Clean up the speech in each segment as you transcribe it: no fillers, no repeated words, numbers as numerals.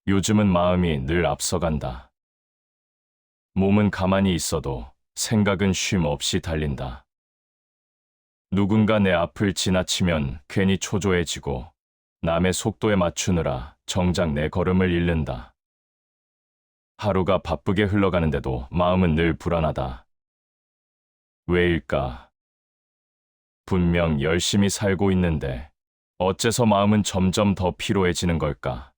요즘은 마음이 늘 앞서간다. 몸은 가만히 있어도 생각은 쉼 없이 달린다. 누군가 내 앞을 지나치면 괜히 초조해지고 남의 속도에 맞추느라 정작 내 걸음을 잃는다. 하루가 바쁘게 흘러가는데도 마음은 늘 불안하다. 왜일까? 분명 열심히 살고 있는데 어째서 마음은 점점 더 피로해지는 걸까?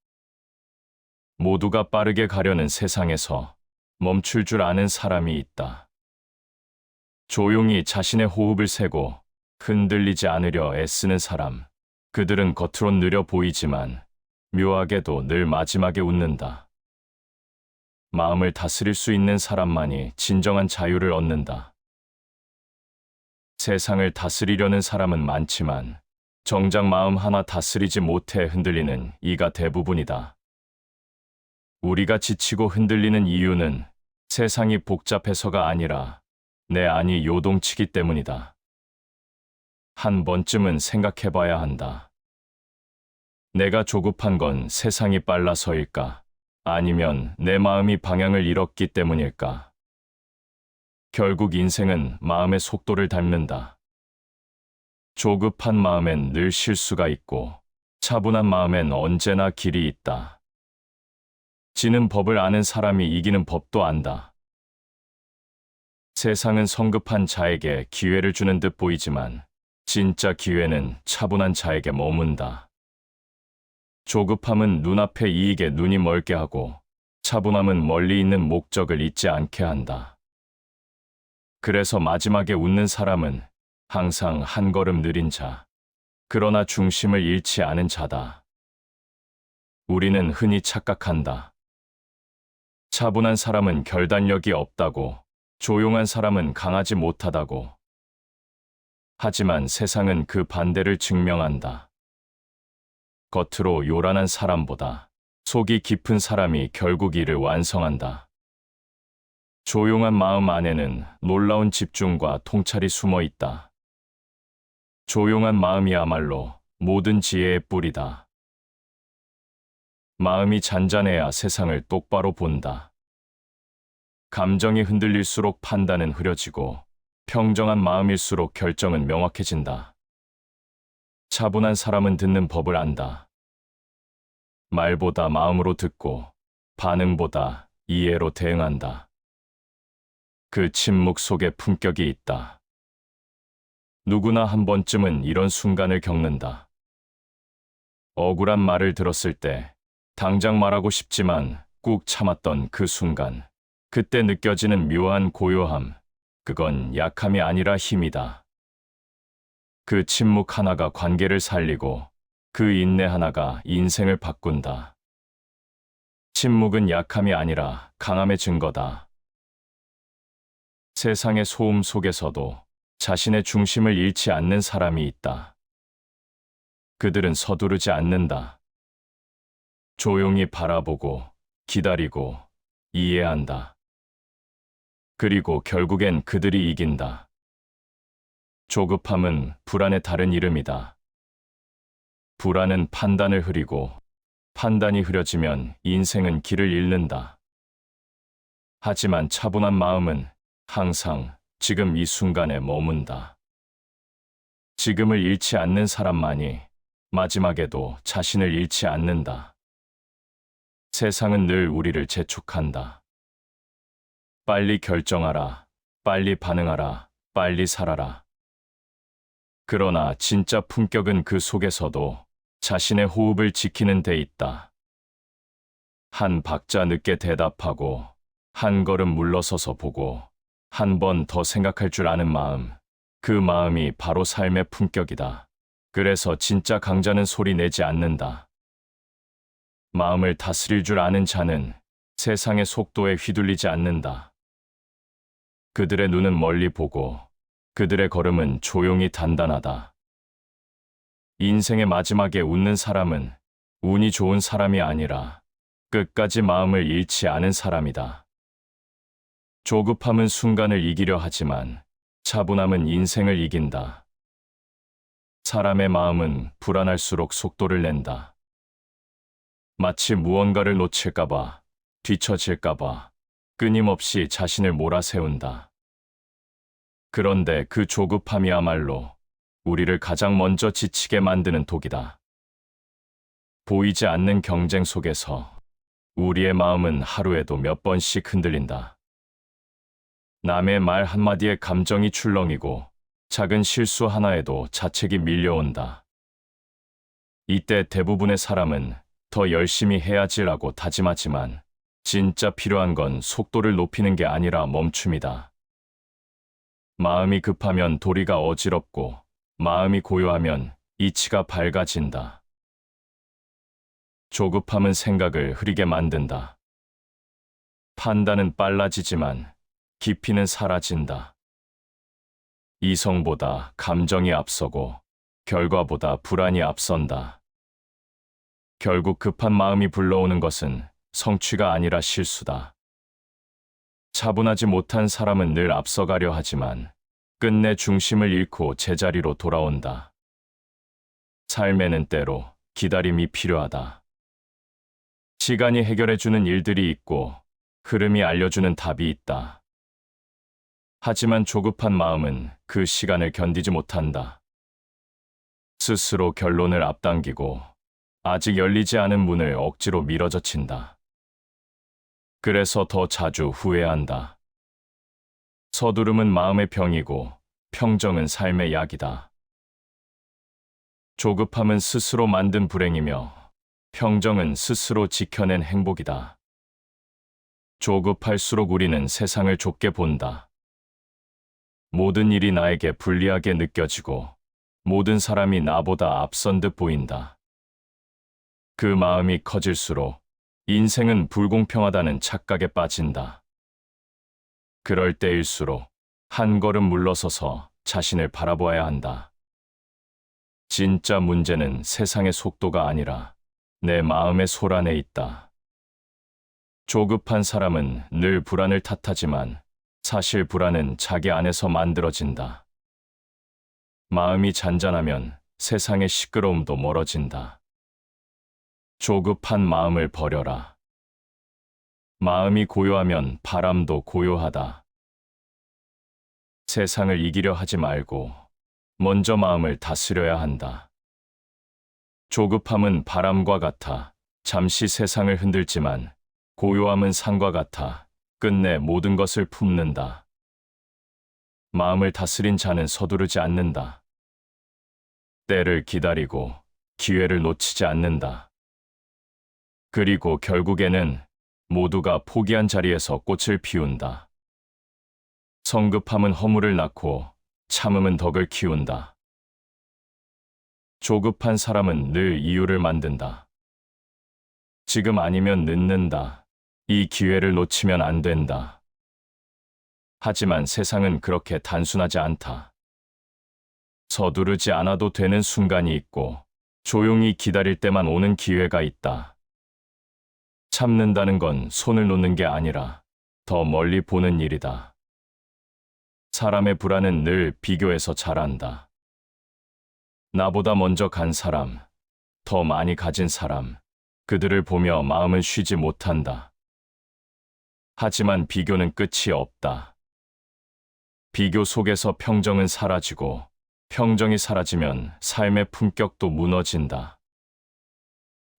모두가 빠르게 가려는 세상에서 멈출 줄 아는 사람이 있다. 조용히 자신의 호흡을 세고 흔들리지 않으려 애쓰는 사람. 그들은 겉으론 느려 보이지만 묘하게도 늘 마지막에 웃는다. 마음을 다스릴 수 있는 사람만이 진정한 자유를 얻는다. 세상을 다스리려는 사람은 많지만 정작 마음 하나 다스리지 못해 흔들리는 이가 대부분이다. 우리가 지치고 흔들리는 이유는 세상이 복잡해서가 아니라 내 안이 요동치기 때문이다. 한 번쯤은 생각해 봐야 한다. 내가 조급한 건 세상이 빨라서일까? 아니면 내 마음이 방향을 잃었기 때문일까? 결국 인생은 마음의 속도를 닮는다. 조급한 마음엔 늘 실수가 있고 차분한 마음엔 언제나 길이 있다. 지는 법을 아는 사람이 이기는 법도 안다. 세상은 성급한 자에게 기회를 주는 듯 보이지만 진짜 기회는 차분한 자에게 머문다. 조급함은 눈앞의 이익에 눈이 멀게 하고 차분함은 멀리 있는 목적을 잊지 않게 한다. 그래서 마지막에 웃는 사람은 항상 한 걸음 느린 자, 그러나 중심을 잃지 않은 자다. 우리는 흔히 착각한다. 차분한 사람은 결단력이 없다고, 조용한 사람은 강하지 못하다고. 하지만 세상은 그 반대를 증명한다. 겉으로 요란한 사람보다 속이 깊은 사람이 결국 이를 완성한다. 조용한 마음 안에는 놀라운 집중과 통찰이 숨어 있다. 조용한 마음이야말로 모든 지혜의 뿌리다. 마음이 잔잔해야 세상을 똑바로 본다. 감정이 흔들릴수록 판단은 흐려지고 평정한 마음일수록 결정은 명확해진다. 차분한 사람은 듣는 법을 안다. 말보다 마음으로 듣고 반응보다 이해로 대응한다. 그 침묵 속에 품격이 있다. 누구나 한 번쯤은 이런 순간을 겪는다. 억울한 말을 들었을 때 당장 말하고 싶지만 꾹 참았던 그 순간, 그때 느껴지는 묘한 고요함, 그건 약함이 아니라 힘이다. 그 침묵 하나가 관계를 살리고 그 인내 하나가 인생을 바꾼다. 침묵은 약함이 아니라 강함의 증거다. 세상의 소음 속에서도 자신의 중심을 잃지 않는 사람이 있다. 그들은 서두르지 않는다. 조용히 바라보고, 기다리고, 이해한다. 그리고 결국엔 그들이 이긴다. 조급함은 불안의 다른 이름이다. 불안은 판단을 흐리고, 판단이 흐려지면 인생은 길을 잃는다. 하지만 차분한 마음은 항상 지금 이 순간에 머문다. 지금을 잃지 않는 사람만이 마지막에도 자신을 잃지 않는다. 세상은 늘 우리를 재촉한다. 빨리 결정하라, 빨리 반응하라, 빨리 살아라. 그러나 진짜 품격은 그 속에서도 자신의 호흡을 지키는 데 있다. 한 박자 늦게 대답하고, 한 걸음 물러서서 보고, 한 번 더 생각할 줄 아는 마음, 그 마음이 바로 삶의 품격이다. 그래서 진짜 강자는 소리 내지 않는다. 마음을 다스릴 줄 아는 자는 세상의 속도에 휘둘리지 않는다. 그들의 눈은 멀리 보고 그들의 걸음은 조용히 단단하다. 인생의 마지막에 웃는 사람은 운이 좋은 사람이 아니라 끝까지 마음을 잃지 않은 사람이다. 조급함은 순간을 이기려 하지만 차분함은 인생을 이긴다. 사람의 마음은 불안할수록 속도를 낸다. 마치 무언가를 놓칠까봐, 뒤처질까봐 끊임없이 자신을 몰아세운다. 그런데 그 조급함이야말로 우리를 가장 먼저 지치게 만드는 독이다. 보이지 않는 경쟁 속에서 우리의 마음은 하루에도 몇 번씩 흔들린다. 남의 말 한마디에 감정이 출렁이고 작은 실수 하나에도 자책이 밀려온다. 이때 대부분의 사람은 더 열심히 해야지라고 다짐하지만 진짜 필요한 건 속도를 높이는 게 아니라 멈춤이다. 마음이 급하면 도리가 어지럽고 마음이 고요하면 이치가 밝아진다. 조급함은 생각을 흐리게 만든다. 판단은 빨라지지만 깊이는 사라진다. 이성보다 감정이 앞서고 결과보다 불안이 앞선다. 결국 급한 마음이 불러오는 것은 성취가 아니라 실수다. 차분하지 못한 사람은 늘 앞서가려 하지만 끝내 중심을 잃고 제자리로 돌아온다. 삶에는 때로 기다림이 필요하다. 시간이 해결해주는 일들이 있고 흐름이 알려주는 답이 있다. 하지만 조급한 마음은 그 시간을 견디지 못한다. 스스로 결론을 앞당기고 아직 열리지 않은 문을 억지로 밀어젖힌다. 그래서 더 자주 후회한다. 서두름은 마음의 병이고 평정은 삶의 약이다. 조급함은 스스로 만든 불행이며 평정은 스스로 지켜낸 행복이다. 조급할수록 우리는 세상을 좁게 본다. 모든 일이 나에게 불리하게 느껴지고 모든 사람이 나보다 앞선 듯 보인다. 그 마음이 커질수록 인생은 불공평하다는 착각에 빠진다. 그럴 때일수록 한 걸음 물러서서 자신을 바라보아야 한다. 진짜 문제는 세상의 속도가 아니라 내 마음의 소란에 있다. 조급한 사람은 늘 불안을 탓하지만 사실 불안은 자기 안에서 만들어진다. 마음이 잔잔하면 세상의 시끄러움도 멀어진다. 조급한 마음을 버려라. 마음이 고요하면 바람도 고요하다. 세상을 이기려 하지 말고 먼저 마음을 다스려야 한다. 조급함은 바람과 같아 잠시 세상을 흔들지만 고요함은 산과 같아 끝내 모든 것을 품는다. 마음을 다스린 자는 서두르지 않는다. 때를 기다리고 기회를 놓치지 않는다. 그리고 결국에는 모두가 포기한 자리에서 꽃을 피운다. 성급함은 허물을 낳고 참음은 덕을 키운다. 조급한 사람은 늘 이유를 만든다. 지금 아니면 늦는다. 이 기회를 놓치면 안 된다. 하지만 세상은 그렇게 단순하지 않다. 서두르지 않아도 되는 순간이 있고 조용히 기다릴 때만 오는 기회가 있다. 참는다는 건 손을 놓는 게 아니라 더 멀리 보는 일이다. 사람의 불안은 늘 비교에서 자란다. 나보다 먼저 간 사람, 더 많이 가진 사람, 그들을 보며 마음은 쉬지 못한다. 하지만 비교는 끝이 없다. 비교 속에서 평정은 사라지고 평정이 사라지면 삶의 품격도 무너진다.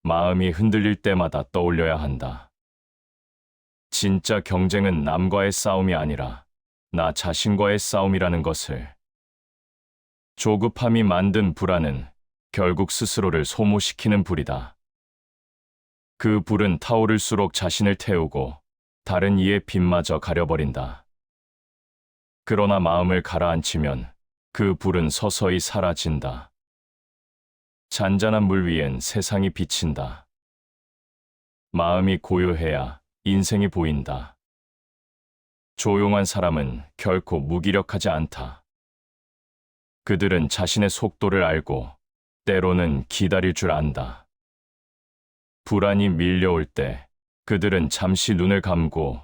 마음이 흔들릴 때마다 떠올려야 한다. 진짜 경쟁은 남과의 싸움이 아니라 나 자신과의 싸움이라는 것을. 조급함이 만든 불안은 결국 스스로를 소모시키는 불이다. 그 불은 타오를수록 자신을 태우고 다른 이의 빛마저 가려버린다. 그러나 마음을 가라앉히면 그 불은 서서히 사라진다. 잔잔한 물 위엔 세상이 비친다. 마음이 고요해야 인생이 보인다. 조용한 사람은 결코 무기력하지 않다. 그들은 자신의 속도를 알고 때로는 기다릴 줄 안다. 불안이 밀려올 때 그들은 잠시 눈을 감고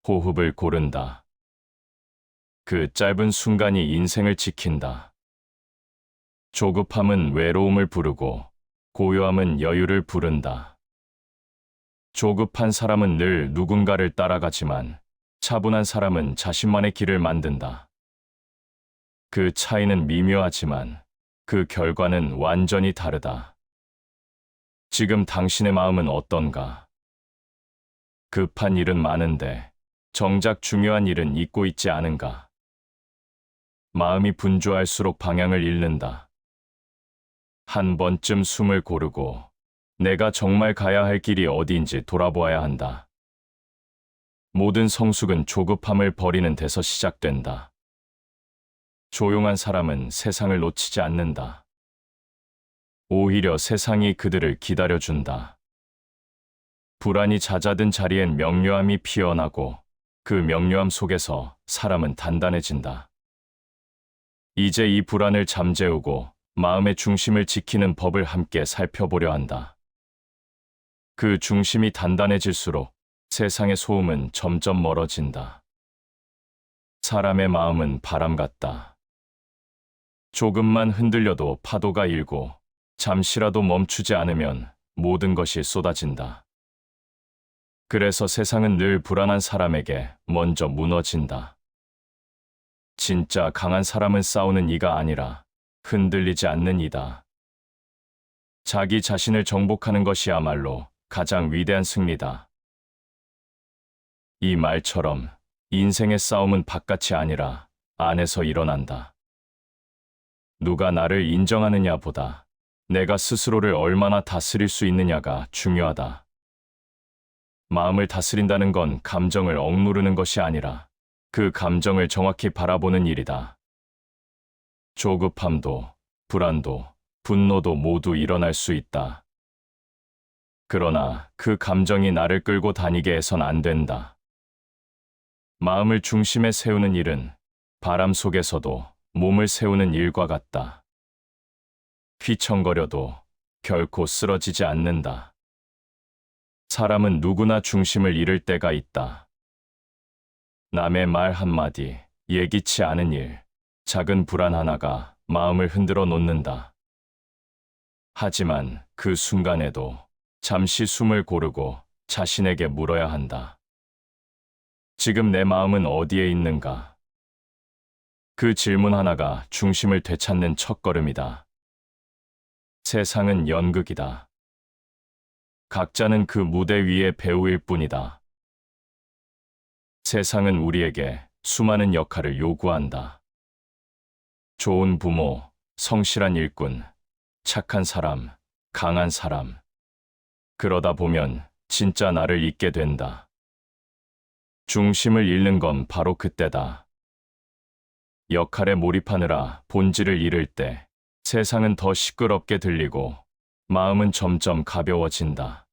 호흡을 고른다. 그 짧은 순간이 인생을 지킨다. 조급함은 외로움을 부르고 고요함은 여유를 부른다. 조급한 사람은 늘 누군가를 따라가지만 차분한 사람은 자신만의 길을 만든다. 그 차이는 미묘하지만 그 결과는 완전히 다르다. 지금 당신의 마음은 어떤가? 급한 일은 많은데 정작 중요한 일은 잊고 있지 않은가? 마음이 분주할수록 방향을 잃는다. 한 번쯤 숨을 고르고 내가 정말 가야 할 길이 어디인지 돌아보아야 한다. 모든 성숙은 조급함을 버리는 데서 시작된다. 조용한 사람은 세상을 놓치지 않는다. 오히려 세상이 그들을 기다려준다. 불안이 잦아든 자리엔 명료함이 피어나고 그 명료함 속에서 사람은 단단해진다. 이제 이 불안을 잠재우고 마음의 중심을 지키는 법을 함께 살펴보려 한다. 그 중심이 단단해질수록 세상의 소음은 점점 멀어진다. 사람의 마음은 바람 같다. 조금만 흔들려도 파도가 일고 잠시라도 멈추지 않으면 모든 것이 쏟아진다. 그래서 세상은 늘 불안한 사람에게 먼저 무너진다. 진짜 강한 사람은 싸우는 이가 아니라 흔들리지 않는 이다. 자기 자신을 정복하는 것이야말로 가장 위대한 승리다. 이 말처럼 인생의 싸움은 바깥이 아니라 안에서 일어난다. 누가 나를 인정하느냐보다 내가 스스로를 얼마나 다스릴 수 있느냐가 중요하다. 마음을 다스린다는 건 감정을 억누르는 것이 아니라 그 감정을 정확히 바라보는 일이다. 조급함도, 불안도, 분노도 모두 일어날 수 있다. 그러나 그 감정이 나를 끌고 다니게 해선 안 된다. 마음을 중심에 세우는 일은 바람 속에서도 몸을 세우는 일과 같다. 휘청거려도 결코 쓰러지지 않는다. 사람은 누구나 중심을 잃을 때가 있다. 남의 말 한마디, 예기치 않은 일, 작은 불안 하나가 마음을 흔들어 놓는다. 하지만 그 순간에도 잠시 숨을 고르고 자신에게 물어야 한다. 지금 내 마음은 어디에 있는가? 그 질문 하나가 중심을 되찾는 첫걸음이다. 세상은 연극이다. 각자는 그 무대 위의 배우일 뿐이다. 세상은 우리에게 수많은 역할을 요구한다. 좋은 부모, 성실한 일꾼, 착한 사람, 강한 사람. 그러다 보면 진짜 나를 잊게 된다. 중심을 잃는 건 바로 그때다. 역할에 몰입하느라 본질을 잃을 때 세상은 더 시끄럽게 들리고 마음은 점점 가벼워진다.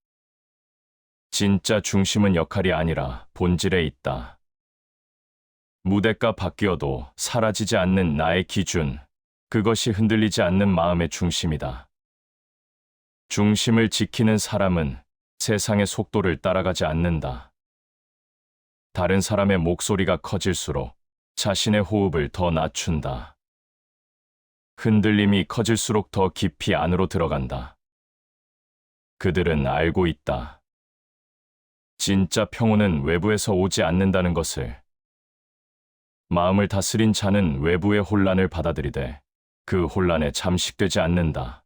진짜 중심은 역할이 아니라 본질에 있다. 무대가 바뀌어도 사라지지 않는 나의 기준, 그것이 흔들리지 않는 마음의 중심이다. 중심을 지키는 사람은 세상의 속도를 따라가지 않는다. 다른 사람의 목소리가 커질수록 자신의 호흡을 더 낮춘다. 흔들림이 커질수록 더 깊이 안으로 들어간다. 그들은 알고 있다. 진짜 평온은 외부에서 오지 않는다는 것을. 마음을 다스린 자는 외부의 혼란을 받아들이되 그 혼란에 잠식되지 않는다.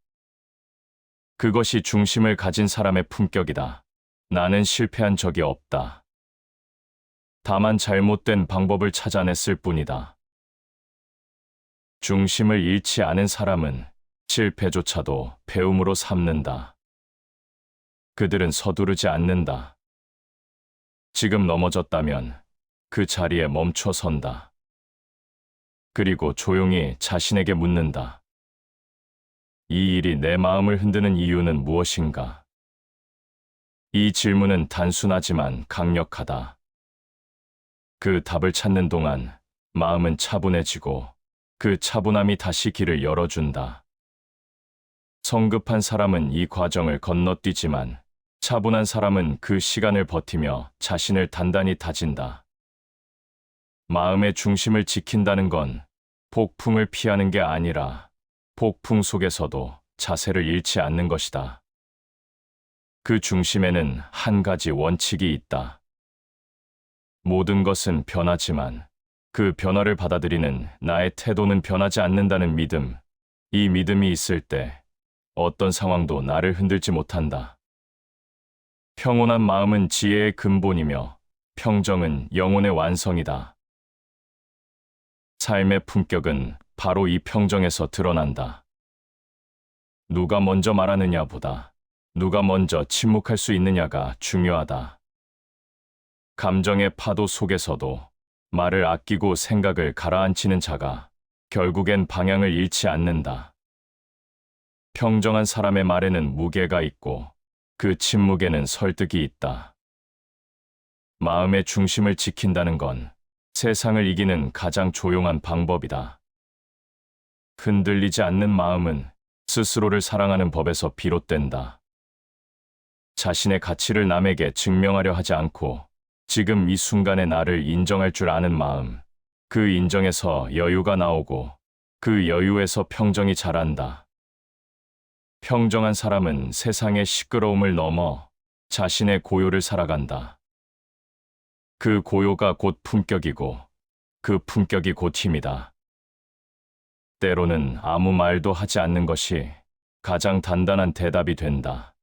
그것이 중심을 가진 사람의 품격이다. 나는 실패한 적이 없다. 다만 잘못된 방법을 찾아냈을 뿐이다. 중심을 잃지 않은 사람은 실패조차도 배움으로 삼는다. 그들은 서두르지 않는다. 지금 넘어졌다면 그 자리에 멈춰 선다. 그리고 조용히 자신에게 묻는다. 이 일이 내 마음을 흔드는 이유는 무엇인가? 이 질문은 단순하지만 강력하다. 그 답을 찾는 동안 마음은 차분해지고 그 차분함이 다시 길을 열어준다. 성급한 사람은 이 과정을 건너뛰지만 차분한 사람은 그 시간을 버티며 자신을 단단히 다진다. 마음의 중심을 지킨다는 건 폭풍을 피하는 게 아니라 폭풍 속에서도 자세를 잃지 않는 것이다. 그 중심에는 한 가지 원칙이 있다. 모든 것은 변하지만 그 변화를 받아들이는 나의 태도는 변하지 않는다는 믿음. 이 믿음이 있을 때 어떤 상황도 나를 흔들지 못한다. 평온한 마음은 지혜의 근본이며 평정은 영혼의 완성이다. 삶의 품격은 바로 이 평정에서 드러난다. 누가 먼저 말하느냐보다 누가 먼저 침묵할 수 있느냐가 중요하다. 감정의 파도 속에서도 말을 아끼고 생각을 가라앉히는 자가 결국엔 방향을 잃지 않는다. 평정한 사람의 말에는 무게가 있고 그 침묵에는 설득이 있다. 마음의 중심을 지킨다는 건 세상을 이기는 가장 조용한 방법이다. 흔들리지 않는 마음은 스스로를 사랑하는 법에서 비롯된다. 자신의 가치를 남에게 증명하려 하지 않고 지금 이 순간의 나를 인정할 줄 아는 마음, 그 인정에서 여유가 나오고 그 여유에서 평정이 자란다. 평정한 사람은 세상의 시끄러움을 넘어 자신의 고요를 살아간다. 그 고요가 곧 품격이고 그 품격이 곧 힘이다. 때로는 아무 말도 하지 않는 것이 가장 단단한 대답이 된다.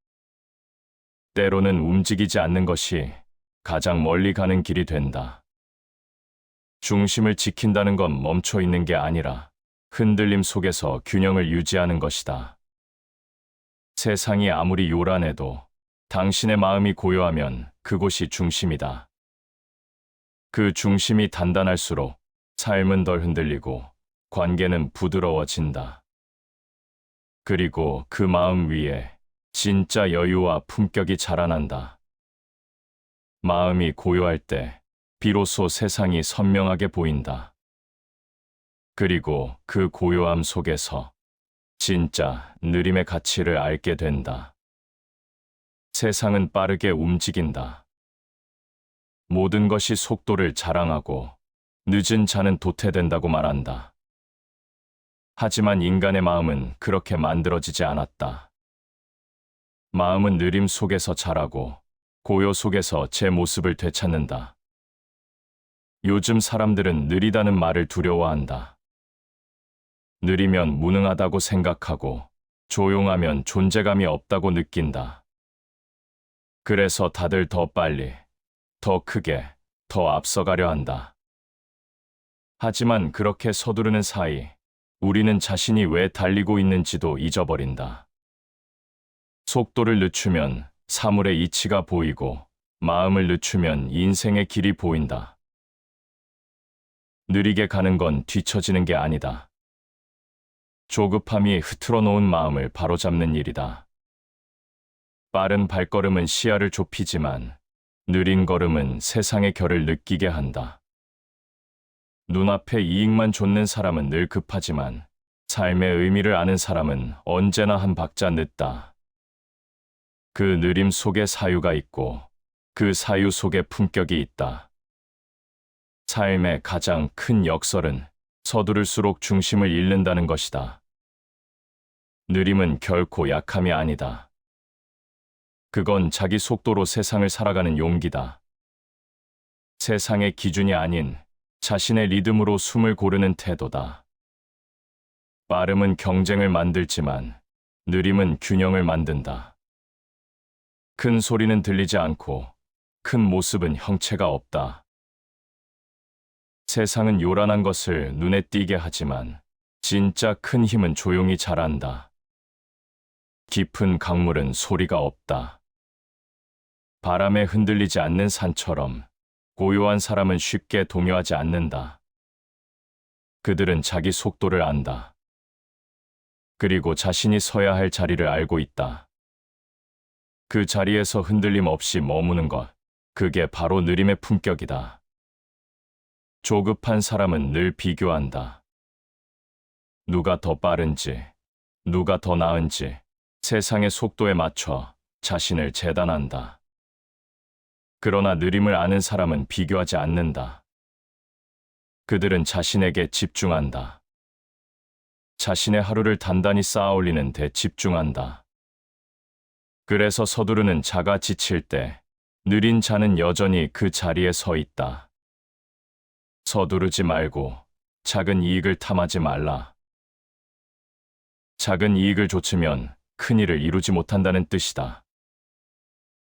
때로는 움직이지 않는 것이 가장 멀리 가는 길이 된다. 중심을 지킨다는 건 멈춰 있는 게 아니라 흔들림 속에서 균형을 유지하는 것이다. 세상이 아무리 요란해도 당신의 마음이 고요하면 그곳이 중심이다. 그 중심이 단단할수록 삶은 덜 흔들리고 관계는 부드러워진다. 그리고 그 마음 위에 진짜 여유와 품격이 자라난다. 마음이 고요할 때 비로소 세상이 선명하게 보인다. 그리고 그 고요함 속에서 진짜 느림의 가치를 알게 된다. 세상은 빠르게 움직인다. 모든 것이 속도를 자랑하고 늦은 자는 도태된다고 말한다. 하지만 인간의 마음은 그렇게 만들어지지 않았다. 마음은 느림 속에서 자라고 고요 속에서 제 모습을 되찾는다. 요즘 사람들은 느리다는 말을 두려워한다. 느리면 무능하다고 생각하고 조용하면 존재감이 없다고 느낀다. 그래서 다들 더 빨리, 더 크게, 더 앞서가려 한다. 하지만 그렇게 서두르는 사이 우리는 자신이 왜 달리고 있는지도 잊어버린다. 속도를 늦추면 사물의 이치가 보이고 마음을 늦추면 인생의 길이 보인다. 느리게 가는 건 뒤처지는 게 아니다. 조급함이 흐트러 놓은 마음을 바로잡는 일이다. 빠른 발걸음은 시야를 좁히지만 느린 걸음은 세상의 결을 느끼게 한다. 눈앞에 이익만 좇는 사람은 늘 급하지만 삶의 의미를 아는 사람은 언제나 한 박자 늦다. 그 느림 속에 사유가 있고 그 사유 속에 품격이 있다. 삶의 가장 큰 역설은 서두를수록 중심을 잃는다는 것이다. 느림은 결코 약함이 아니다. 그건 자기 속도로 세상을 살아가는 용기다. 세상의 기준이 아닌 자신의 리듬으로 숨을 고르는 태도다. 빠름은 경쟁을 만들지만 느림은 균형을 만든다. 큰 소리는 들리지 않고 큰 모습은 형체가 없다. 세상은 요란한 것을 눈에 띄게 하지만 진짜 큰 힘은 조용히 자란다. 깊은 강물은 소리가 없다. 바람에 흔들리지 않는 산처럼 고요한 사람은 쉽게 동요하지 않는다. 그들은 자기 속도를 안다. 그리고 자신이 서야 할 자리를 알고 있다. 그 자리에서 흔들림 없이 머무는 것, 그게 바로 느림의 품격이다. 조급한 사람은 늘 비교한다. 누가 더 빠른지, 누가 더 나은지 세상의 속도에 맞춰 자신을 재단한다. 그러나 느림을 아는 사람은 비교하지 않는다. 그들은 자신에게 집중한다. 자신의 하루를 단단히 쌓아 올리는 데 집중한다. 그래서 서두르는 자가 지칠 때 느린 자는 여전히 그 자리에 서 있다. 서두르지 말고 작은 이익을 탐하지 말라. 작은 이익을 좇으면 큰 일을 이루지 못한다는 뜻이다.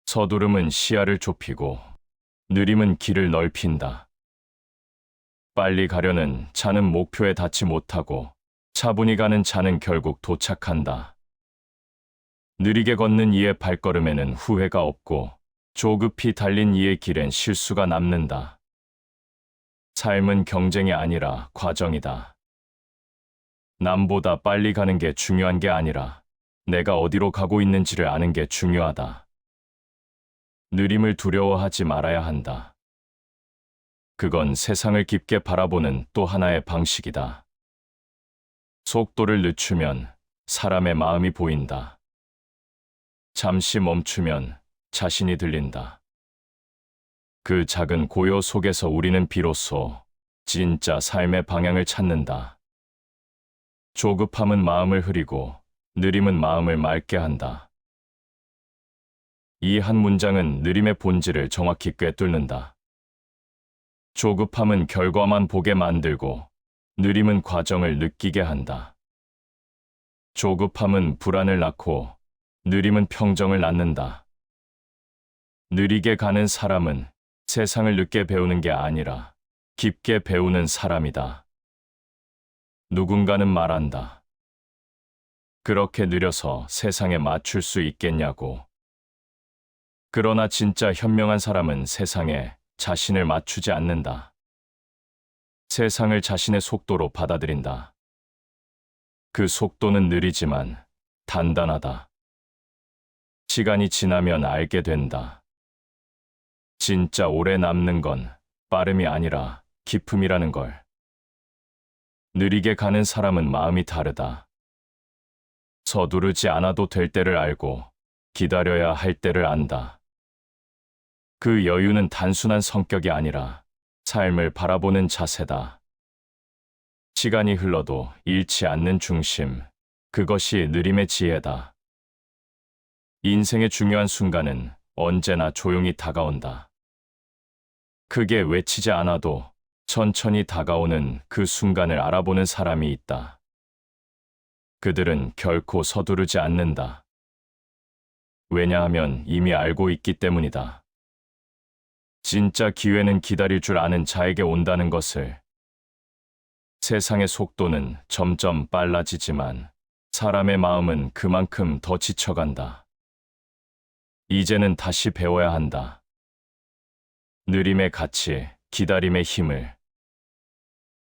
서두름은 시야를 좁히고 느림은 길을 넓힌다. 빨리 가려는 자는 목표에 닿지 못하고 차분히 가는 자는 결국 도착한다. 느리게 걷는 이의 발걸음에는 후회가 없고 조급히 달린 이의 길엔 실수가 남는다. 삶은 경쟁이 아니라 과정이다. 남보다 빨리 가는 게 중요한 게 아니라 내가 어디로 가고 있는지를 아는 게 중요하다. 느림을 두려워하지 말아야 한다. 그건 세상을 깊게 바라보는 또 하나의 방식이다. 속도를 늦추면 사람의 마음이 보인다. 잠시 멈추면 자신이 들린다. 그 작은 고요 속에서 우리는 비로소 진짜 삶의 방향을 찾는다. 조급함은 마음을 흐리고 느림은 마음을 맑게 한다. 이 한 문장은 느림의 본질을 정확히 꿰뚫는다. 조급함은 결과만 보게 만들고 느림은 과정을 느끼게 한다. 조급함은 불안을 낳고 느림은 평정을 낳는다. 느리게 가는 사람은 세상을 늦게 배우는 게 아니라 깊게 배우는 사람이다. 누군가는 말한다. 그렇게 느려서 세상에 맞출 수 있겠냐고. 그러나 진짜 현명한 사람은 세상에 자신을 맞추지 않는다. 세상을 자신의 속도로 받아들인다. 그 속도는 느리지만 단단하다. 시간이 지나면 알게 된다. 진짜 오래 남는 건 빠름이 아니라 깊음이라는 걸. 느리게 가는 사람은 마음이 다르다. 서두르지 않아도 될 때를 알고 기다려야 할 때를 안다. 그 여유는 단순한 성격이 아니라 삶을 바라보는 자세다. 시간이 흘러도 잃지 않는 중심, 그것이 느림의 지혜다. 인생의 중요한 순간은 언제나 조용히 다가온다. 크게 외치지 않아도 천천히 다가오는 그 순간을 알아보는 사람이 있다. 그들은 결코 서두르지 않는다. 왜냐하면 이미 알고 있기 때문이다. 진짜 기회는 기다릴 줄 아는 자에게 온다는 것을. 세상의 속도는 점점 빨라지지만 사람의 마음은 그만큼 더 지쳐간다. 이제는 다시 배워야 한다. 느림의 가치, 기다림의 힘을.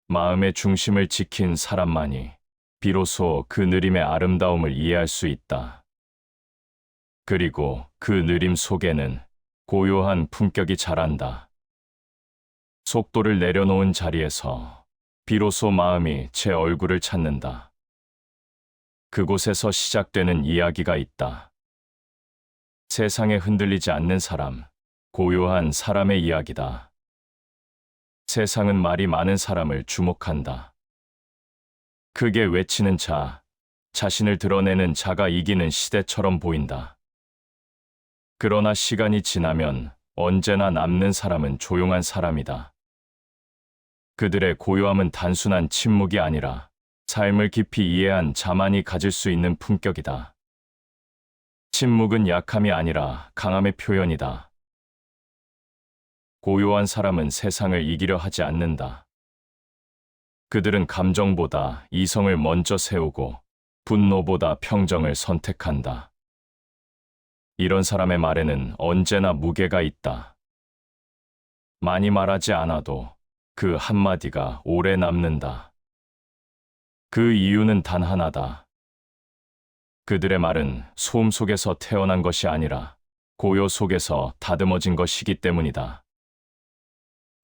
마음의 중심을 지킨 사람만이 비로소 그 느림의 아름다움을 이해할 수 있다. 그리고 그 느림 속에는 고요한 품격이 자란다. 속도를 내려놓은 자리에서 비로소 마음이 제 얼굴을 찾는다. 그곳에서 시작되는 이야기가 있다. 세상에 흔들리지 않는 사람, 고요한 사람의 이야기다. 세상은 말이 많은 사람을 주목한다. 크게 외치는 자, 자신을 드러내는 자가 이기는 시대처럼 보인다. 그러나 시간이 지나면 언제나 남는 사람은 조용한 사람이다. 그들의 고요함은 단순한 침묵이 아니라 삶을 깊이 이해한 자만이 가질 수 있는 품격이다. 침묵은 약함이 아니라 강함의 표현이다. 고요한 사람은 세상을 이기려 하지 않는다. 그들은 감정보다 이성을 먼저 세우고 분노보다 평정을 선택한다. 이런 사람의 말에는 언제나 무게가 있다. 많이 말하지 않아도 그 한마디가 오래 남는다. 그 이유는 단 하나다. 그들의 말은 소음 속에서 태어난 것이 아니라 고요 속에서 다듬어진 것이기 때문이다.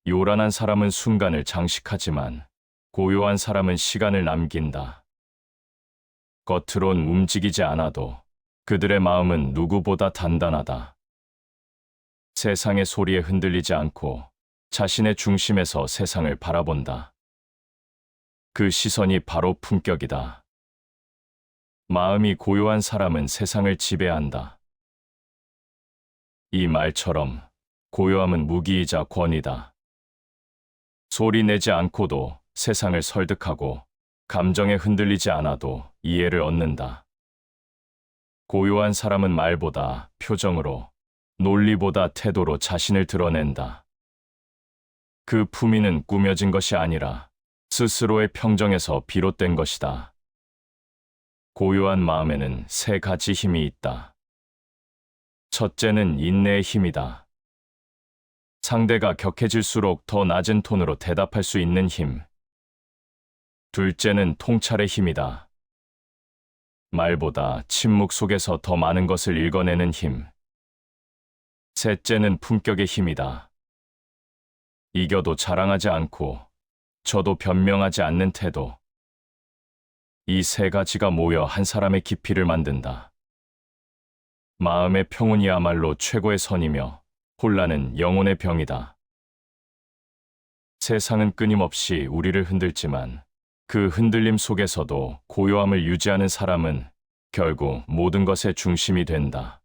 요란한 사람은 순간을 장식하지만 고요한 사람은 시간을 남긴다. 겉으론 움직이지 않아도 그들의 마음은 누구보다 단단하다. 세상의 소리에 흔들리지 않고 자신의 중심에서 세상을 바라본다. 그 시선이 바로 품격이다. 마음이 고요한 사람은 세상을 지배한다. 이 말처럼 고요함은 무기이자 권위다. 소리 내지 않고도 세상을 설득하고 감정에 흔들리지 않아도 이해를 얻는다. 고요한 사람은 말보다 표정으로, 논리보다 태도로 자신을 드러낸다. 그 품위는 꾸며진 것이 아니라 스스로의 평정에서 비롯된 것이다. 고요한 마음에는 세 가지 힘이 있다. 첫째는 인내의 힘이다. 상대가 격해질수록 더 낮은 톤으로 대답할 수 있는 힘. 둘째는 통찰의 힘이다. 말보다 침묵 속에서 더 많은 것을 읽어내는 힘. 셋째는 품격의 힘이다. 이겨도 자랑하지 않고 져도 변명하지 않는 태도. 이 세 가지가 모여 한 사람의 깊이를 만든다. 마음의 평온이야말로 최고의 선이며 혼란은 영혼의 병이다. 세상은 끊임없이 우리를 흔들지만 그 흔들림 속에서도 고요함을 유지하는 사람은 결국 모든 것의 중심이 된다.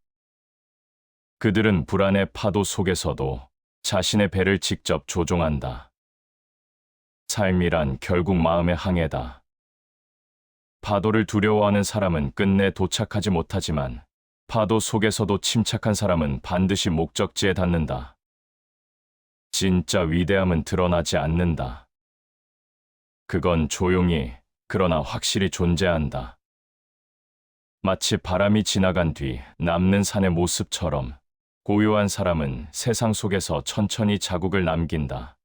그들은 불안의 파도 속에서도 자신의 배를 직접 조종한다. 삶이란 결국 마음의 항해다. 파도를 두려워하는 사람은 끝내 도착하지 못하지만 파도 속에서도 침착한 사람은 반드시 목적지에 닿는다. 진짜 위대함은 드러나지 않는다. 그건 조용히, 그러나 확실히 존재한다. 마치 바람이 지나간 뒤 남는 산의 모습처럼 고요한 사람은 세상 속에서 천천히 자국을 남긴다.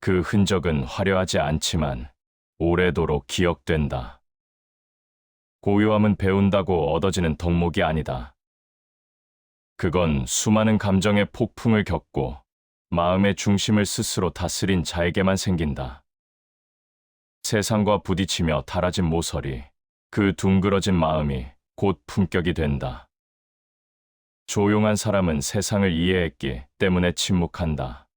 그 흔적은 화려하지 않지만 오래도록 기억된다. 고요함은 배운다고 얻어지는 덕목이 아니다. 그건 수많은 감정의 폭풍을 겪고 마음의 중심을 스스로 다스린 자에게만 생긴다. 세상과 부딪히며 닳아진 모서리, 그 둥그러진 마음이 곧 품격이 된다. 조용한 사람은 세상을 이해했기 때문에 침묵한다.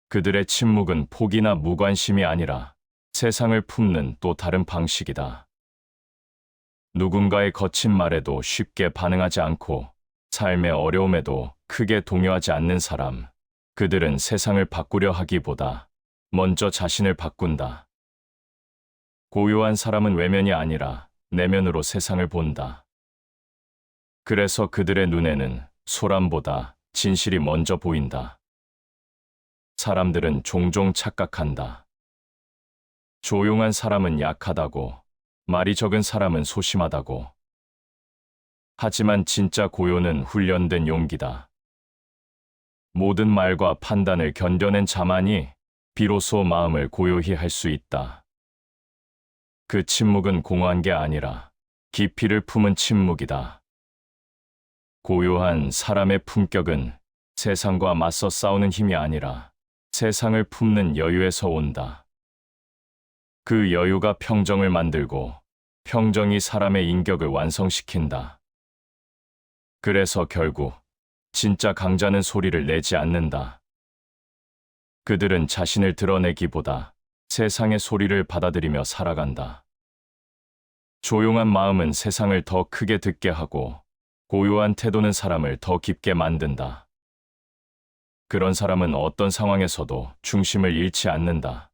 그들의 침묵은 포기나 무관심이 아니라 세상을 품는 또 다른 방식이다. 누군가의 거친 말에도 쉽게 반응하지 않고 삶의 어려움에도 크게 동요하지 않는 사람, 그들은 세상을 바꾸려 하기보다 먼저 자신을 바꾼다. 고요한 사람은 외면이 아니라 내면으로 세상을 본다. 그래서 그들의 눈에는 소란보다 진실이 먼저 보인다. 사람들은 종종 착각한다. 조용한 사람은 약하다고, 말이 적은 사람은 소심하다고. 하지만 진짜 고요는 훈련된 용기다. 모든 말과 판단을 견뎌낸 자만이 비로소 마음을 고요히 할 수 있다. 그 침묵은 공허한 게 아니라 깊이를 품은 침묵이다. 고요한 사람의 품격은 세상과 맞서 싸우는 힘이 아니라 세상을 품는 여유에서 온다. 그 여유가 평정을 만들고 평정이 사람의 인격을 완성시킨다. 그래서 결국 진짜 강자는 소리를 내지 않는다. 그들은 자신을 드러내기보다 세상의 소리를 받아들이며 살아간다. 조용한 마음은 세상을 더 크게 듣게 하고 고요한 태도는 사람을 더 깊게 만든다. 그런 사람은 어떤 상황에서도 중심을 잃지 않는다.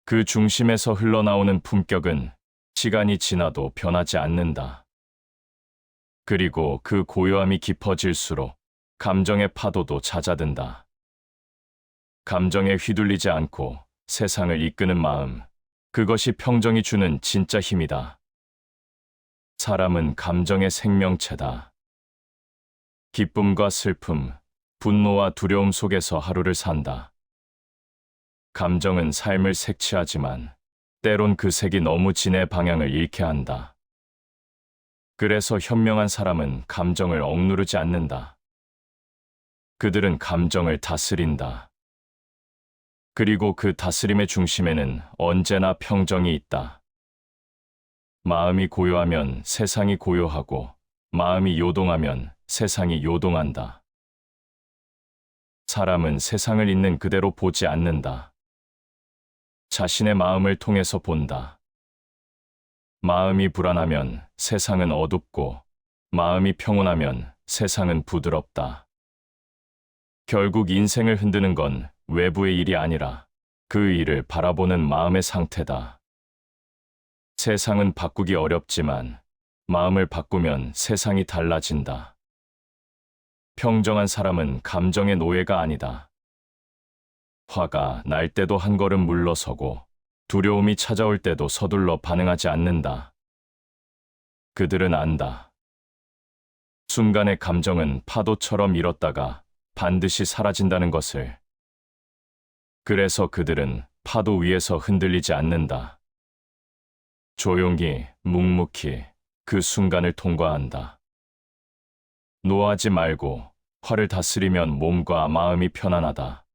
그 중심에서 흘러나오는 품격은 시간이 지나도 변하지 않는다. 그리고 그 고요함이 깊어질수록 감정의 파도도 잦아든다. 감정에 휘둘리지 않고 세상을 이끄는 마음, 그것이 평정이 주는 진짜 힘이다. 사람은 감정의 생명체다. 기쁨과 슬픔, 분노와 두려움 속에서 하루를 산다. 감정은 삶을 색칠하지만 때론 그 색이 너무 진해 방향을 잃게 한다. 그래서 현명한 사람은 감정을 억누르지 않는다. 그들은 감정을 다스린다. 그리고 그 다스림의 중심에는 언제나 평정이 있다. 마음이 고요하면 세상이 고요하고 마음이 요동하면 세상이 요동한다. 사람은 세상을 있는 그대로 보지 않는다. 자신의 마음을 통해서 본다. 마음이 불안하면 세상은 어둡고 마음이 평온하면 세상은 부드럽다. 결국 인생을 흔드는 건 외부의 일이 아니라 그 일을 바라보는 마음의 상태다. 세상은 바꾸기 어렵지만 마음을 바꾸면 세상이 달라진다. 평정한 사람은 감정의 노예가 아니다. 화가 날 때도 한 걸음 물러서고 두려움이 찾아올 때도 서둘러 반응하지 않는다. 그들은 안다. 순간의 감정은 파도처럼 일었다가 반드시 사라진다는 것을. 그래서 그들은 파도 위에서 흔들리지 않는다. 조용히, 묵묵히 그 순간을 통과한다. 노하지 말고 화를 다스리면 몸과 마음이 편안하다.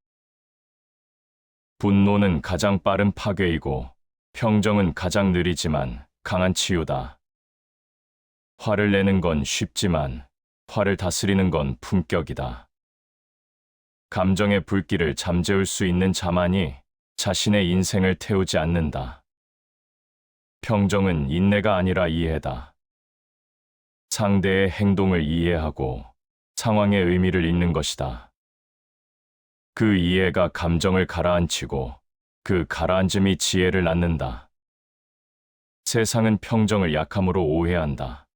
분노는 가장 빠른 파괴이고 평정은 가장 느리지만 강한 치유다. 화를 내는 건 쉽지만 화를 다스리는 건 품격이다. 감정의 불길을 잠재울 수 있는 자만이 자신의 인생을 태우지 않는다. 평정은 인내가 아니라 이해다. 상대의 행동을 이해하고 상황의 의미를 읽는 것이다. 그 이해가 감정을 가라앉히고 그 가라앉음이 지혜를 낳는다. 세상은 평정을 약함으로 오해한다.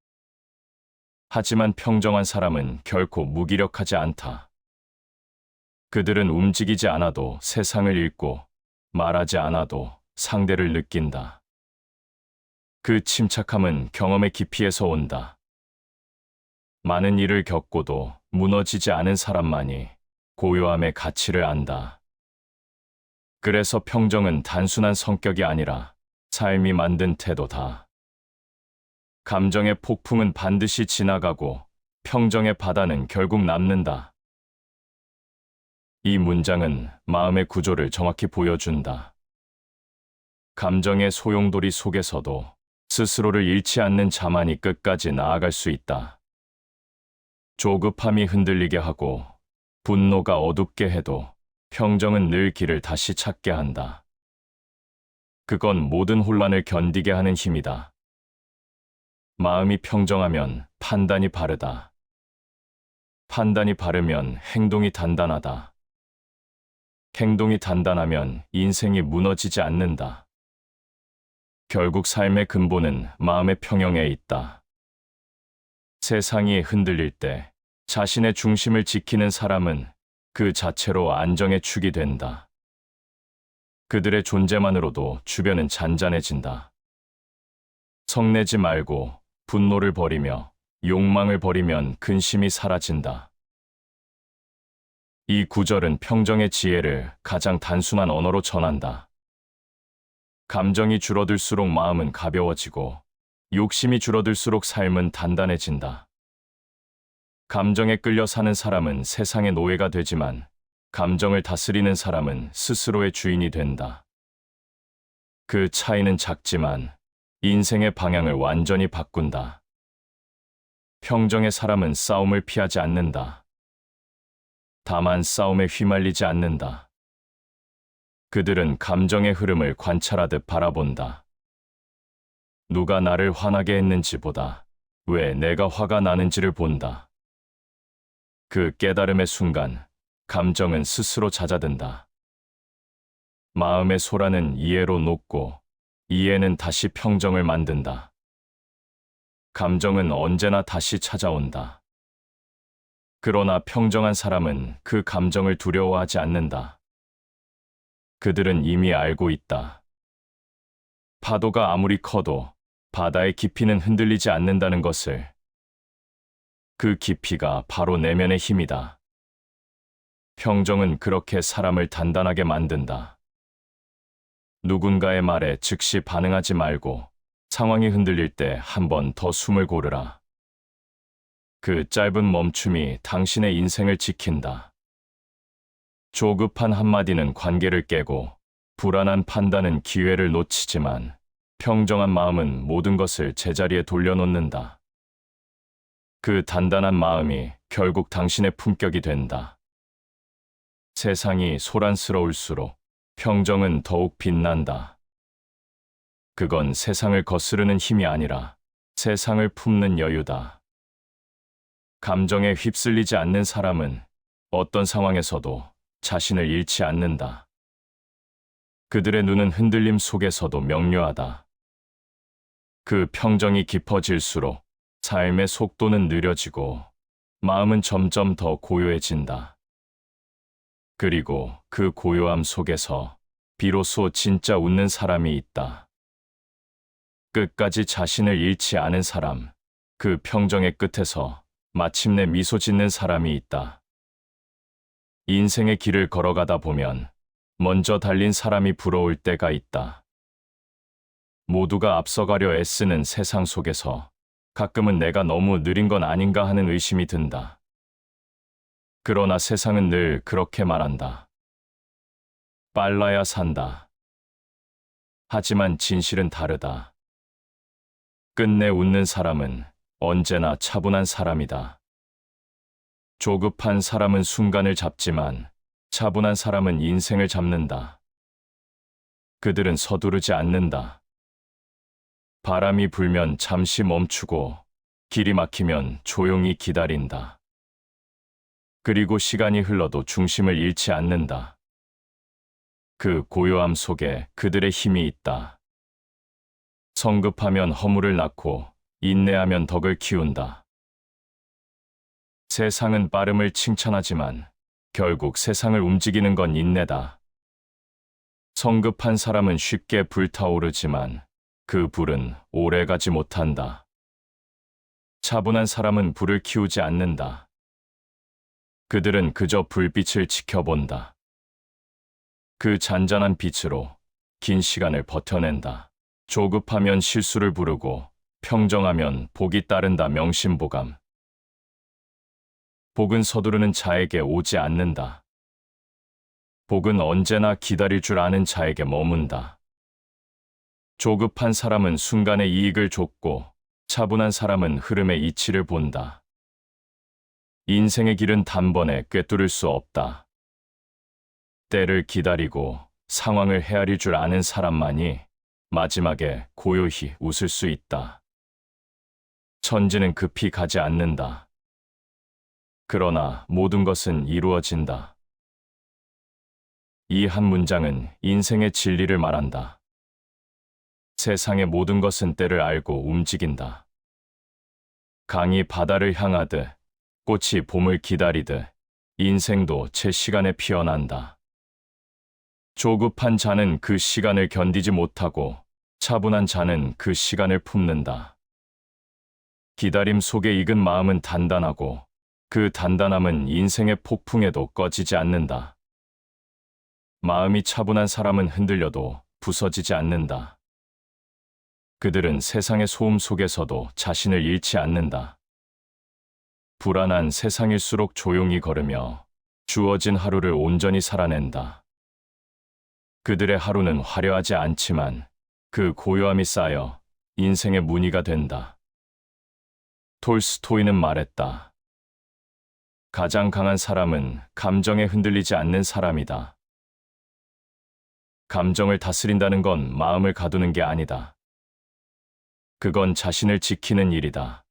하지만 평정한 사람은 결코 무기력하지 않다. 그들은 움직이지 않아도 세상을 읽고 말하지 않아도 상대를 느낀다. 그 침착함은 경험의 깊이에서 온다. 많은 일을 겪고도 무너지지 않은 사람만이 고요함의 가치를 안다. 그래서 평정은 단순한 성격이 아니라 삶이 만든 태도다. 감정의 폭풍은 반드시 지나가고 평정의 바다는 결국 남는다. 이 문장은 마음의 구조를 정확히 보여준다. 감정의 소용돌이 속에서도 스스로를 잃지 않는 자만이 끝까지 나아갈 수 있다. 조급함이 흔들리게 하고 분노가 어둡게 해도 평정은 늘 길을 다시 찾게 한다. 그건 모든 혼란을 견디게 하는 힘이다. 마음이 평정하면 판단이 바르다. 판단이 바르면 행동이 단단하다. 행동이 단단하면 인생이 무너지지 않는다. 결국 삶의 근본은 마음의 평형에 있다. 세상이 흔들릴 때 자신의 중심을 지키는 사람은 그 자체로 안정의 축이 된다. 그들의 존재만으로도 주변은 잔잔해진다. 성내지 말고 분노를 버리며 욕망을 버리면 근심이 사라진다. 이 구절은 평정의 지혜를 가장 단순한 언어로 전한다. 감정이 줄어들수록 마음은 가벼워지고 욕심이 줄어들수록 삶은 단단해진다. 감정에 끌려 사는 사람은 세상의 노예가 되지만 감정을 다스리는 사람은 스스로의 주인이 된다. 그 차이는 작지만 인생의 방향을 완전히 바꾼다. 평정의 사람은 싸움을 피하지 않는다. 다만 싸움에 휘말리지 않는다. 그들은 감정의 흐름을 관찰하듯 바라본다. 누가 나를 화나게 했는지보다 왜 내가 화가 나는지를 본다. 그 깨달음의 순간 감정은 스스로 잦아든다. 마음의 소라는 이해로 녹고 이해는 다시 평정을 만든다. 감정은 언제나 다시 찾아온다. 그러나 평정한 사람은 그 감정을 두려워하지 않는다. 그들은 이미 알고 있다. 파도가 아무리 커도 바다의 깊이는 흔들리지 않는다는 것을. 그 깊이가 바로 내면의 힘이다. 평정은 그렇게 사람을 단단하게 만든다. 누군가의 말에 즉시 반응하지 말고 상황이 흔들릴 때 한 번 더 숨을 고르라. 그 짧은 멈춤이 당신의 인생을 지킨다. 조급한 한마디는 관계를 깨고 불안한 판단은 기회를 놓치지만 평정한 마음은 모든 것을 제자리에 돌려놓는다. 그 단단한 마음이 결국 당신의 품격이 된다. 세상이 소란스러울수록 평정은 더욱 빛난다. 그건 세상을 거스르는 힘이 아니라 세상을 품는 여유다. 감정에 휩쓸리지 않는 사람은 어떤 상황에서도 자신을 잃지 않는다. 그들의 눈은 흔들림 속에서도 명료하다. 그 평정이 깊어질수록 삶의 속도는 느려지고 마음은 점점 더 고요해진다. 그리고 그 고요함 속에서 비로소 진짜 웃는 사람이 있다. 끝까지 자신을 잃지 않은 사람, 그 평정의 끝에서 마침내 미소 짓는 사람이 있다. 인생의 길을 걸어가다 보면 먼저 달린 사람이 부러울 때가 있다. 모두가 앞서가려 애쓰는 세상 속에서 가끔은 내가 너무 느린 건 아닌가 하는 의심이 든다. 그러나 세상은 늘 그렇게 말한다. 빨라야 산다. 하지만 진실은 다르다. 끝내 웃는 사람은 언제나 차분한 사람이다. 조급한 사람은 순간을 잡지만 차분한 사람은 인생을 잡는다. 그들은 서두르지 않는다. 바람이 불면 잠시 멈추고 길이 막히면 조용히 기다린다. 그리고 시간이 흘러도 중심을 잃지 않는다. 그 고요함 속에 그들의 힘이 있다. 성급하면 허물을 낳고 인내하면 덕을 키운다. 세상은 빠름을 칭찬하지만 결국 세상을 움직이는 건 인내다. 성급한 사람은 쉽게 불타오르지만 그 불은 오래가지 못한다. 차분한 사람은 불을 키우지 않는다. 그들은 그저 불빛을 지켜본다. 그 잔잔한 빛으로 긴 시간을 버텨낸다. 조급하면 실수를 부르고 평정하면 복이 따른다. 명심보감. 복은 서두르는 자에게 오지 않는다. 복은 언제나 기다릴 줄 아는 자에게 머문다. 조급한 사람은 순간의 이익을 좇고 차분한 사람은 흐름의 이치를 본다. 인생의 길은 단번에 꿰뚫을 수 없다. 때를 기다리고 상황을 헤아릴 줄 아는 사람만이 마지막에 고요히 웃을 수 있다. 천지는 급히 가지 않는다. 그러나 모든 것은 이루어진다. 이 한 문장은 인생의 진리를 말한다. 세상의 모든 것은 때를 알고 움직인다. 강이 바다를 향하듯 꽃이 봄을 기다리듯 인생도 제 시간에 피어난다. 조급한 자는 그 시간을 견디지 못하고 차분한 자는 그 시간을 품는다. 기다림 속에 익은 마음은 단단하고 그 단단함은 인생의 폭풍에도 꺼지지 않는다. 마음이 차분한 사람은 흔들려도 부서지지 않는다. 그들은 세상의 소음 속에서도 자신을 잃지 않는다. 불안한 세상일수록 조용히 걸으며 주어진 하루를 온전히 살아낸다. 그들의 하루는 화려하지 않지만 그 고요함이 쌓여 인생의 무늬가 된다. 톨스토이는 말했다. 가장 강한 사람은 감정에 흔들리지 않는 사람이다. 감정을 다스린다는 건 마음을 가두는 게 아니다. 그건 자신을 지키는 일이다.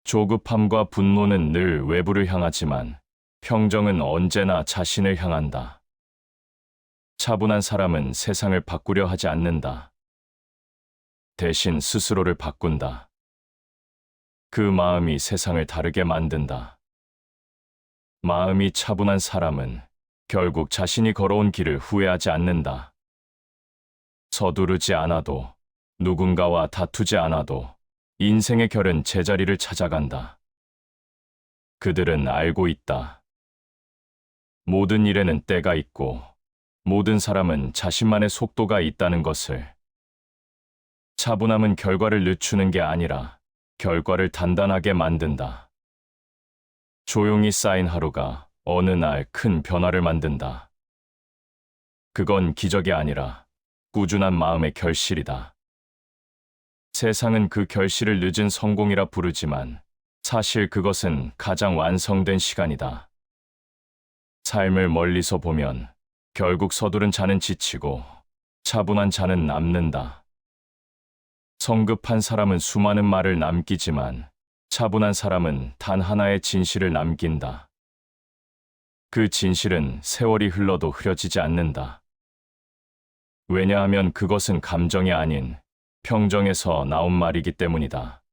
조급함과 분노는 늘 외부를 향하지만 평정은 언제나 자신을 향한다. 차분한 사람은 세상을 바꾸려 하지 않는다. 대신 스스로를 바꾼다. 그 마음이 세상을 다르게 만든다. 마음이 차분한 사람은 결국 자신이 걸어온 길을 후회하지 않는다. 서두르지 않아도 누군가와 다투지 않아도 인생의 결은 제자리를 찾아간다. 그들은 알고 있다. 모든 일에는 때가 있고 모든 사람은 자신만의 속도가 있다는 것을. 차분함은 결과를 늦추는 게 아니라 결과를 단단하게 만든다. 조용히 쌓인 하루가 어느 날 큰 변화를 만든다. 그건 기적이 아니라 꾸준한 마음의 결실이다. 세상은 그 결실을 늦은 성공이라 부르지만 사실 그것은 가장 완성된 시간이다. 삶을 멀리서 보면 결국 서두른 자는 지치고 차분한 자는 남는다. 성급한 사람은 수많은 말을 남기지만 차분한 사람은 단 하나의 진실을 남긴다. 그 진실은 세월이 흘러도 흐려지지 않는다. 왜냐하면 그것은 감정이 아닌 평정에서 나온 말이기 때문이다.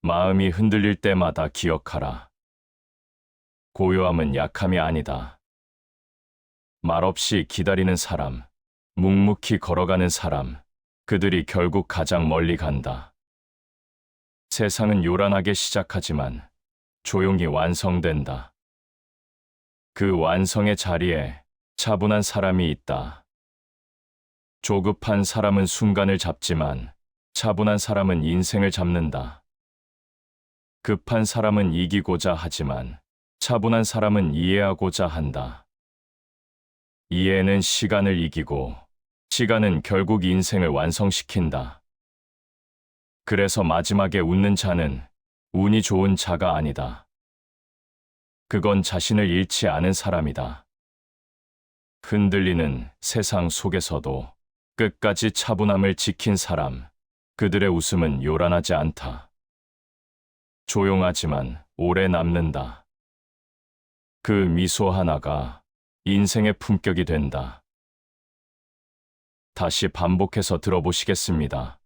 마음이 흔들릴 때마다 기억하라. 고요함은 약함이 아니다. 말없이 기다리는 사람, 묵묵히 걸어가는 사람, 그들이 결국 가장 멀리 간다. 세상은 요란하게 시작하지만 조용히 완성된다. 그 완성의 자리에 차분한 사람이 있다. 조급한 사람은 순간을 잡지만 차분한 사람은 인생을 잡는다. 급한 사람은 이기고자 하지만 차분한 사람은 이해하고자 한다. 이해는 시간을 이기고 시간은 결국 인생을 완성시킨다. 그래서 마지막에 웃는 자는 운이 좋은 자가 아니다. 그건 자신을 잃지 않은 사람이다. 흔들리는 세상 속에서도 끝까지 차분함을 지킨 사람, 그들의 웃음은 요란하지 않다. 조용하지만 오래 남는다. 그 미소 하나가 인생의 품격이 된다. 다시 반복해서 들어보시겠습니다.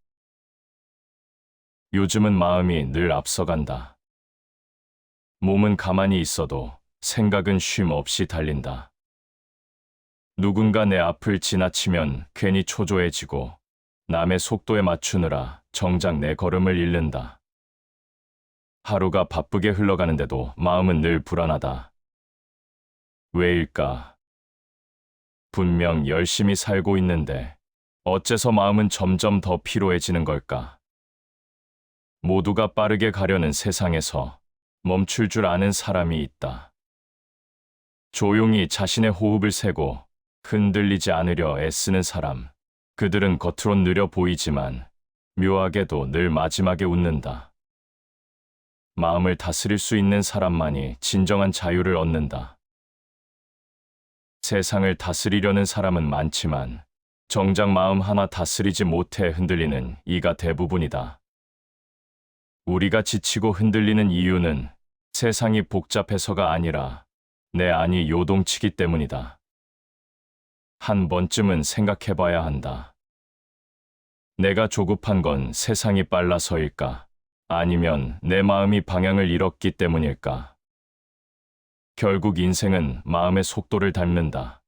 요즘은 마음이 늘 앞서간다. 몸은 가만히 있어도 생각은 쉼 없이 달린다. 누군가 내 앞을 지나치면 괜히 초조해지고 남의 속도에 맞추느라 정작 내 걸음을 잃는다. 하루가 바쁘게 흘러가는데도 마음은 늘 불안하다. 왜일까? 분명 열심히 살고 있는데 어째서 마음은 점점 더 피로해지는 걸까? 모두가 빠르게 가려는 세상에서 멈출 줄 아는 사람이 있다. 조용히 자신의 호흡을 세고 흔들리지 않으려 애쓰는 사람. 그들은 겉으론 느려 보이지만 묘하게도 늘 마지막에 웃는다. 마음을 다스릴 수 있는 사람만이 진정한 자유를 얻는다. 세상을 다스리려는 사람은 많지만 정작 마음 하나 다스리지 못해 흔들리는 이가 대부분이다. 우리가 지치고 흔들리는 이유는 세상이 복잡해서가 아니라 내 안이 요동치기 때문이다. 한 번쯤은 생각해봐야 한다. 내가 조급한 건 세상이 빨라서일까? 아니면 내 마음이 방향을 잃었기 때문일까? 결국 인생은 마음의 속도를 닮는다.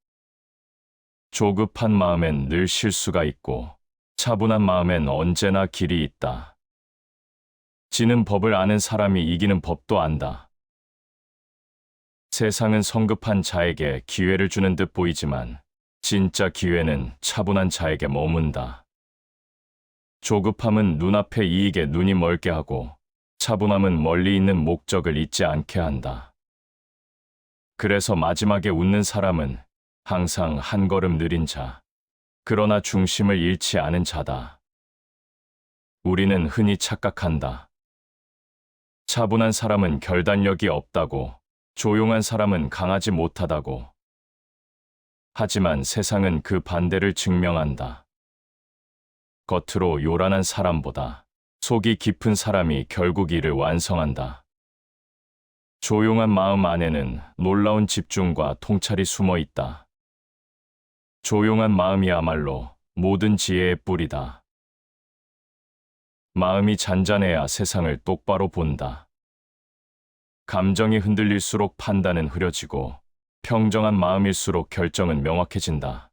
조급한 마음엔 늘 실수가 있고 차분한 마음엔 언제나 길이 있다. 지는 법을 아는 사람이 이기는 법도 안다. 세상은 성급한 자에게 기회를 주는 듯 보이지만 진짜 기회는 차분한 자에게 머문다. 조급함은 눈앞의 이익에 눈이 멀게 하고 차분함은 멀리 있는 목적을 잊지 않게 한다. 그래서 마지막에 웃는 사람은 항상 한 걸음 느린 자, 그러나 중심을 잃지 않은 자다. 우리는 흔히 착각한다. 차분한 사람은 결단력이 없다고, 조용한 사람은 강하지 못하다고. 하지만 세상은 그 반대를 증명한다. 겉으로 요란한 사람보다 속이 깊은 사람이 결국 이를 완성한다. 조용한 마음 안에는 놀라운 집중과 통찰이 숨어 있다. 조용한 마음이야말로 모든 지혜의 뿌리다. 마음이 잔잔해야 세상을 똑바로 본다. 감정이 흔들릴수록 판단은 흐려지고 평정한 마음일수록 결정은 명확해진다.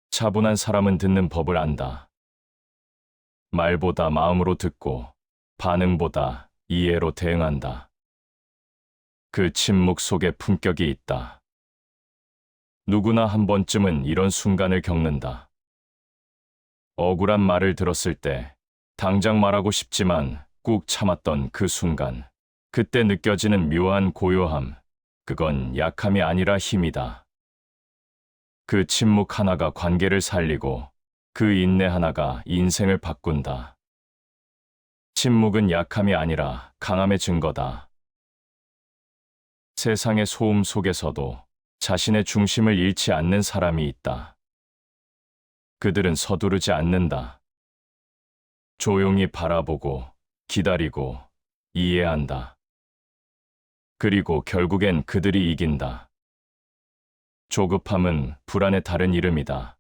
차분한 사람은 듣는 법을 안다. 말보다 마음으로 듣고 반응보다 이해로 대응한다. 그 침묵 속에 품격이 있다. 누구나 한 번쯤은 이런 순간을 겪는다. 억울한 말을 들었을 때 당장 말하고 싶지만 꾹 참았던 그 순간, 그때 느껴지는 묘한 고요함, 그건 약함이 아니라 힘이다. 그 침묵 하나가 관계를 살리고 그 인내 하나가 인생을 바꾼다. 침묵은 약함이 아니라 강함의 증거다. 세상의 소음 속에서도 자신의 중심을 잃지 않는 사람이 있다. 그들은 서두르지 않는다. 조용히 바라보고 기다리고, 이해한다. 그리고 결국엔 그들이 이긴다. 조급함은 불안의 다른 이름이다.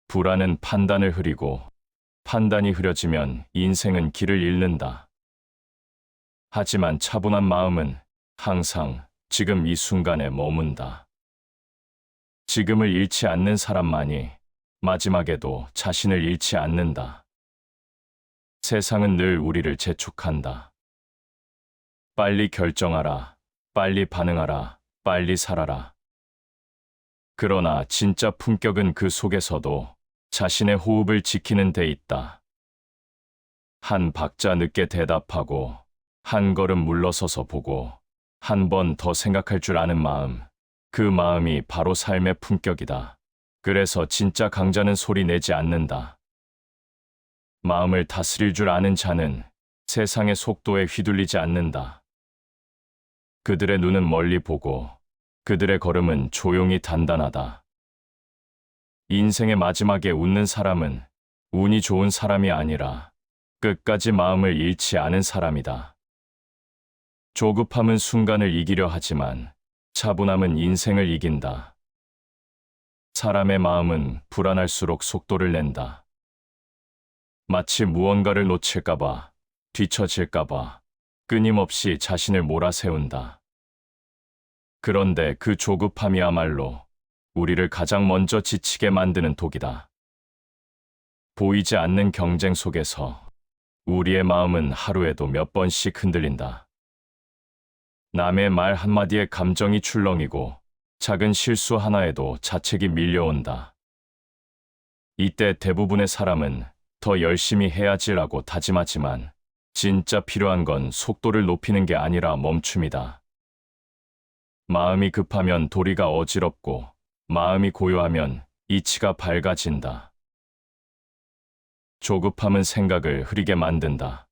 불안은 판단을 흐리고, 판단이 흐려지면 인생은 길을 잃는다. 하지만 차분한 마음은 항상 지금 이 순간에 머문다. 지금을 잃지 않는 사람만이 마지막에도 자신을 잃지 않는다. 세상은 늘 우리를 재촉한다. 빨리 결정하라, 빨리 반응하라, 빨리 살아라. 그러나 진짜 품격은 그 속에서도 자신의 호흡을 지키는 데 있다. 한 박자 늦게 대답하고, 한 걸음 물러서서 보고, 한 번 더 생각할 줄 아는 마음, 그 마음이 바로 삶의 품격이다. 그래서 진짜 강자는 소리 내지 않는다. 마음을 다스릴 줄 아는 자는 세상의 속도에 휘둘리지 않는다. 그들의 눈은 멀리 보고, 그들의 걸음은 조용히 단단하다. 인생의 마지막에 웃는 사람은 운이 좋은 사람이 아니라 끝까지 마음을 잃지 않은 사람이다. 조급함은 순간을 이기려 하지만 차분함은 인생을 이긴다. 사람의 마음은 불안할수록 속도를 낸다. 마치 무언가를 놓칠까봐, 뒤처질까봐 끊임없이 자신을 몰아세운다. 그런데 그 조급함이야말로 우리를 가장 먼저 지치게 만드는 독이다. 보이지 않는 경쟁 속에서 우리의 마음은 하루에도 몇 번씩 흔들린다. 남의 말 한마디에 감정이 출렁이고 작은 실수 하나에도 자책이 밀려온다. 이때 대부분의 사람은 더 열심히 해야지라고 다짐하지만 진짜 필요한 건 속도를 높이는 게 아니라 멈춤이다. 마음이 급하면 도리가 어지럽고 마음이 고요하면 이치가 밝아진다. 조급함은 생각을 흐리게 만든다.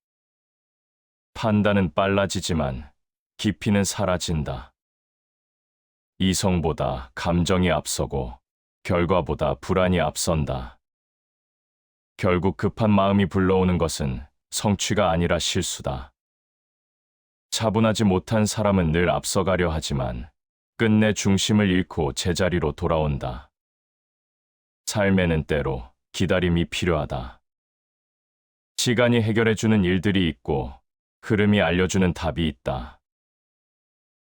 판단은 빨라지지만 깊이는 사라진다. 이성보다 감정이 앞서고 결과보다 불안이 앞선다. 결국 급한 마음이 불러오는 것은 성취가 아니라 실수다. 차분하지 못한 사람은 늘 앞서가려 하지만 끝내 중심을 잃고 제자리로 돌아온다. 삶에는 때로 기다림이 필요하다. 시간이 해결해주는 일들이 있고 흐름이 알려주는 답이 있다.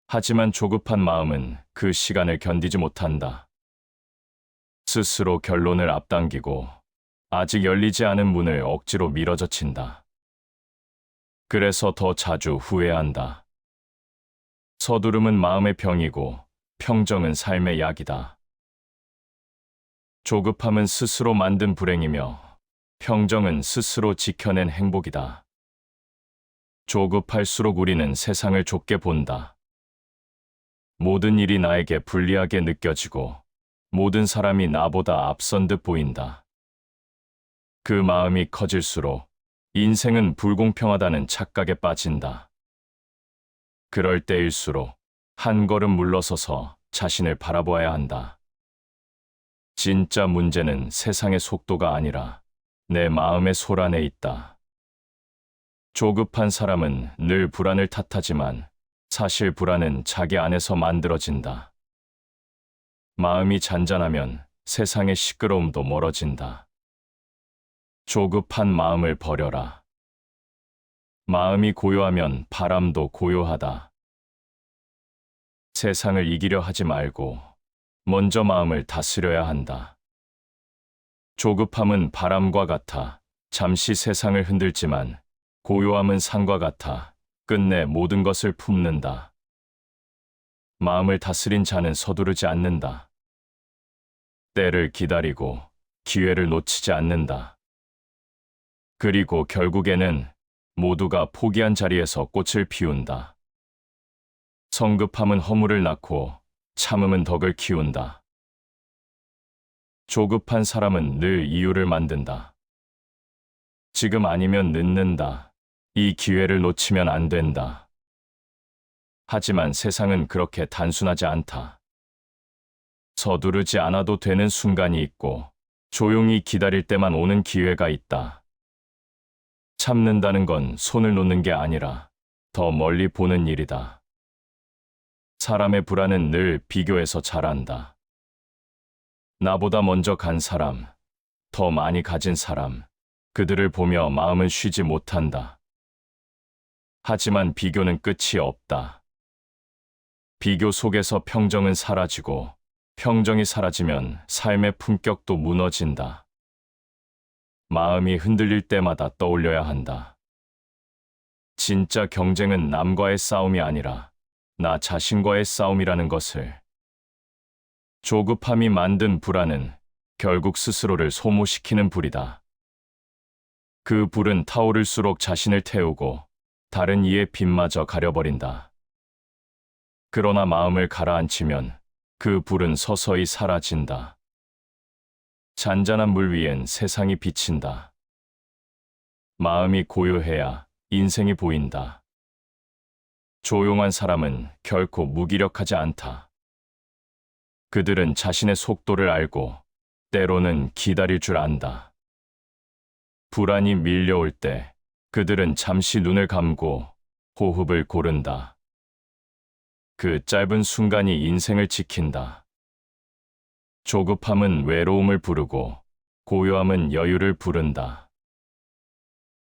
하지만 조급한 마음은 그 시간을 견디지 못한다. 스스로 결론을 앞당기고 아직 열리지 않은 문을 억지로 밀어젖힌다. 그래서 더 자주 후회한다. 서두름은 마음의 병이고 평정은 삶의 약이다. 조급함은 스스로 만든 불행이며 평정은 스스로 지켜낸 행복이다. 조급할수록 우리는 세상을 좁게 본다. 모든 일이 나에게 불리하게 느껴지고 모든 사람이 나보다 앞선 듯 보인다. 그 마음이 커질수록 인생은 불공평하다는 착각에 빠진다. 그럴 때일수록 한 걸음 물러서서 자신을 바라보아야 한다. 진짜 문제는 세상의 속도가 아니라 내 마음의 소란에 있다. 조급한 사람은 늘 불안을 탓하지만 사실 불안은 자기 안에서 만들어진다. 마음이 잔잔하면 세상의 시끄러움도 멀어진다. 조급한 마음을 버려라. 마음이 고요하면 바람도 고요하다. 세상을 이기려 하지 말고 먼저 마음을 다스려야 한다. 조급함은 바람과 같아 잠시 세상을 흔들지만 고요함은 산과 같아 끝내 모든 것을 품는다. 마음을 다스린 자는 서두르지 않는다. 때를 기다리고 기회를 놓치지 않는다. 그리고 결국에는 모두가 포기한 자리에서 꽃을 피운다. 성급함은 허물을 낳고 참음은 덕을 키운다. 조급한 사람은 늘 이유를 만든다. 지금 아니면 늦는다. 이 기회를 놓치면 안 된다. 하지만 세상은 그렇게 단순하지 않다. 서두르지 않아도 되는 순간이 있고 조용히 기다릴 때만 오는 기회가 있다. 참는다는 건 손을 놓는 게 아니라 더 멀리 보는 일이다. 사람의 불안은 늘 비교해서 자란다. 나보다 먼저 간 사람, 더 많이 가진 사람, 그들을 보며 마음은 쉬지 못한다. 하지만 비교는 끝이 없다. 비교 속에서 평정은 사라지고 평정이 사라지면 삶의 품격도 무너진다. 마음이 흔들릴 때마다 떠올려야 한다. 진짜 경쟁은 남과의 싸움이 아니라 나 자신과의 싸움이라는 것을. 조급함이 만든 불안은 결국 스스로를 소모시키는 불이다. 그 불은 타오를수록 자신을 태우고 다른 이의 빛마저 가려버린다. 그러나 마음을 가라앉히면 그 불은 서서히 사라진다. 잔잔한 물 위엔 세상이 비친다. 마음이 고요해야 인생이 보인다. 조용한 사람은 결코 무기력하지 않다. 그들은 자신의 속도를 알고 때로는 기다릴 줄 안다. 불안이 밀려올 때 그들은 잠시 눈을 감고 호흡을 고른다. 그 짧은 순간이 인생을 지킨다. 조급함은 외로움을 부르고 고요함은 여유를 부른다.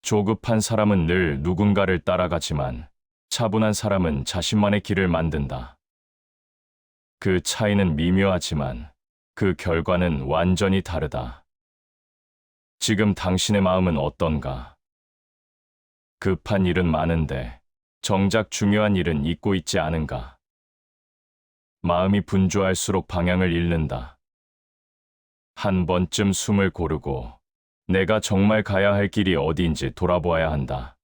조급한 사람은 늘 누군가를 따라가지만 차분한 사람은 자신만의 길을 만든다. 그 차이는 미묘하지만 그 결과는 완전히 다르다. 지금 당신의 마음은 어떤가? 급한 일은 많은데 정작 중요한 일은 잊고 있지 않은가? 마음이 분주할수록 방향을 잃는다. 한 번쯤 숨을 고르고 내가 정말 가야 할 길이 어디인지 돌아보아야 한다.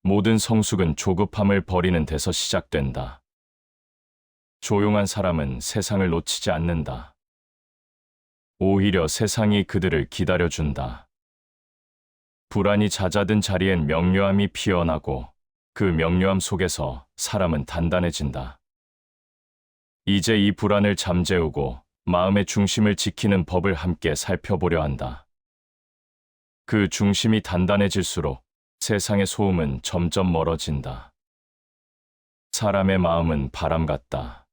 모든 성숙은 조급함을 버리는 데서 시작된다. 조용한 사람은 세상을 놓치지 않는다. 오히려 세상이 그들을 기다려준다. 불안이 잦아든 자리엔 명료함이 피어나고 그 명료함 속에서 사람은 단단해진다. 이제 이 불안을 잠재우고 마음의 중심을 지키는 법을 함께 살펴보려 한다. 그 중심이 단단해질수록 세상의 소음은 점점 멀어진다. 사람의 마음은 바람 같다.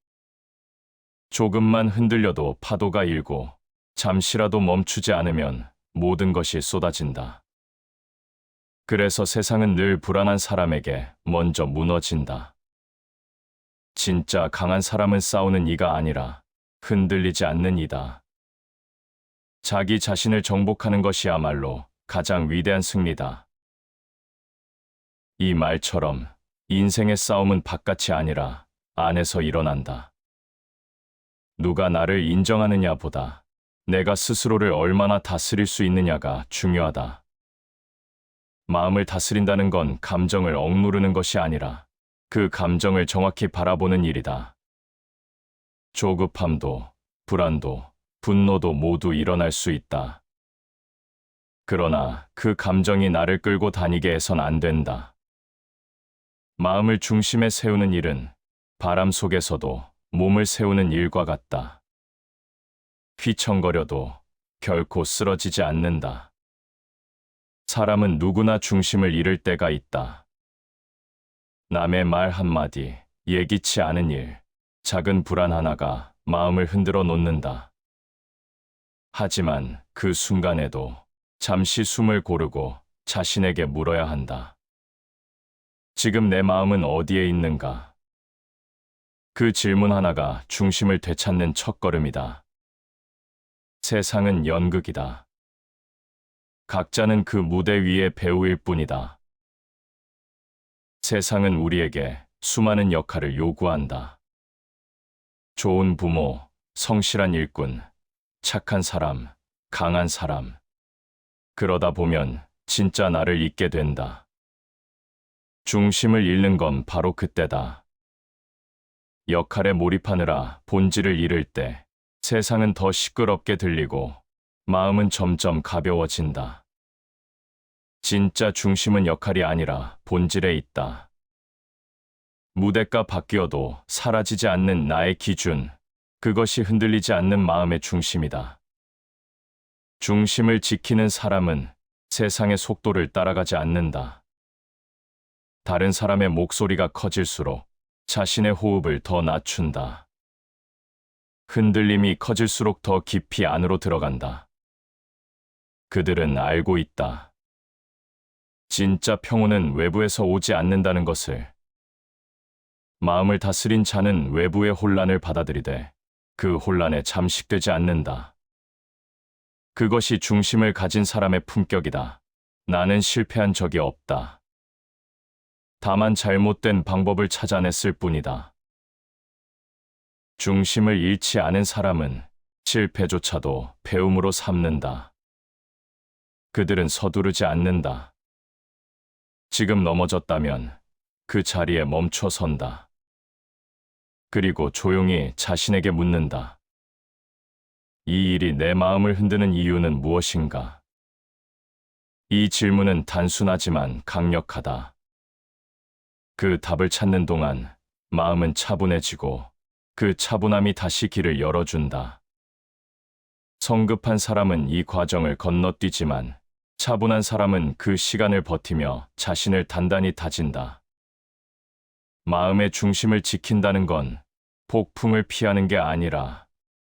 조금만 흔들려도 파도가 일고 잠시라도 멈추지 않으면 모든 것이 쏟아진다. 그래서 세상은 늘 불안한 사람에게 먼저 무너진다. 진짜 강한 사람은 싸우는 이가 아니라 흔들리지 않는 이다. 자기 자신을 정복하는 것이야말로 가장 위대한 승리다. 이 말처럼 인생의 싸움은 바깥이 아니라 안에서 일어난다. 누가 나를 인정하느냐보다 내가 스스로를 얼마나 다스릴 수 있느냐가 중요하다. 마음을 다스린다는 건 감정을 억누르는 것이 아니라 그 감정을 정확히 바라보는 일이다. 조급함도, 불안도, 분노도 모두 일어날 수 있다. 그러나 그 감정이 나를 끌고 다니게 해선 안 된다. 마음을 중심에 세우는 일은 바람 속에서도 몸을 세우는 일과 같다. 휘청거려도 결코 쓰러지지 않는다. 사람은 누구나 중심을 잃을 때가 있다. 남의 말 한마디, 예기치 않은 일, 작은 불안 하나가 마음을 흔들어 놓는다. 하지만 그 순간에도 잠시 숨을 고르고 자신에게 물어야 한다. 지금 내 마음은 어디에 있는가? 그 질문 하나가 중심을 되찾는 첫걸음이다. 세상은 연극이다. 각자는 그 무대 위의 배우일 뿐이다. 세상은 우리에게 수많은 역할을 요구한다. 좋은 부모, 성실한 일꾼, 착한 사람, 강한 사람. 그러다 보면 진짜 나를 잊게 된다. 중심을 잃는 건 바로 그때다. 역할에 몰입하느라 본질을 잃을 때 세상은 더 시끄럽게 들리고 마음은 점점 가벼워진다. 진짜 중심은 역할이 아니라 본질에 있다. 무대가 바뀌어도 사라지지 않는 나의 기준, 그것이 흔들리지 않는 마음의 중심이다. 중심을 지키는 사람은 세상의 속도를 따라가지 않는다. 다른 사람의 목소리가 커질수록 자신의 호흡을 더 낮춘다. 흔들림이 커질수록 더 깊이 안으로 들어간다. 그들은 알고 있다. 진짜 평온은 외부에서 오지 않는다는 것을. 마음을 다스린 자는 외부의 혼란을 받아들이되 그 혼란에 잠식되지 않는다. 그것이 중심을 가진 사람의 품격이다. 나는 실패한 적이 없다. 다만 잘못된 방법을 찾아냈을 뿐이다. 중심을 잃지 않은 사람은 실패조차도 배움으로 삼는다. 그들은 서두르지 않는다. 지금 넘어졌다면 그 자리에 멈춰 선다. 그리고 조용히 자신에게 묻는다. 이 일이 내 마음을 흔드는 이유는 무엇인가? 이 질문은 단순하지만 강력하다. 그 답을 찾는 동안 마음은 차분해지고 그 차분함이 다시 길을 열어준다. 성급한 사람은 이 과정을 건너뛰지만 차분한 사람은 그 시간을 버티며 자신을 단단히 다진다. 마음의 중심을 지킨다는 건 폭풍을 피하는 게 아니라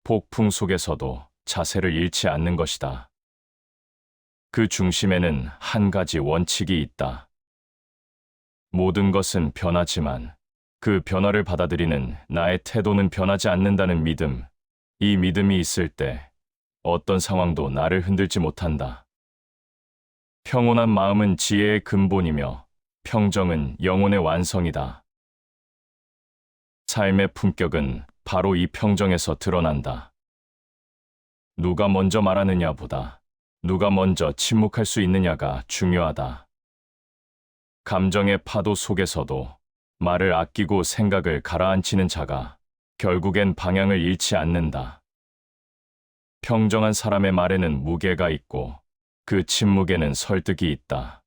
폭풍 속에서도 자세를 잃지 않는 것이다. 그 중심에는 한 가지 원칙이 있다. 모든 것은 변하지만 그 변화를 받아들이는 나의 태도는 변하지 않는다는 믿음. 이 믿음이 있을 때 어떤 상황도 나를 흔들지 못한다. 평온한 마음은 지혜의 근본이며 평정은 영혼의 완성이다. 삶의 품격은 바로 이 평정에서 드러난다. 누가 먼저 말하느냐보다 누가 먼저 침묵할 수 있느냐가 중요하다. 감정의 파도 속에서도 말을 아끼고 생각을 가라앉히는 자가 결국엔 방향을 잃지 않는다. 평정한 사람의 말에는 무게가 있고 그 침묵에는 설득이 있다.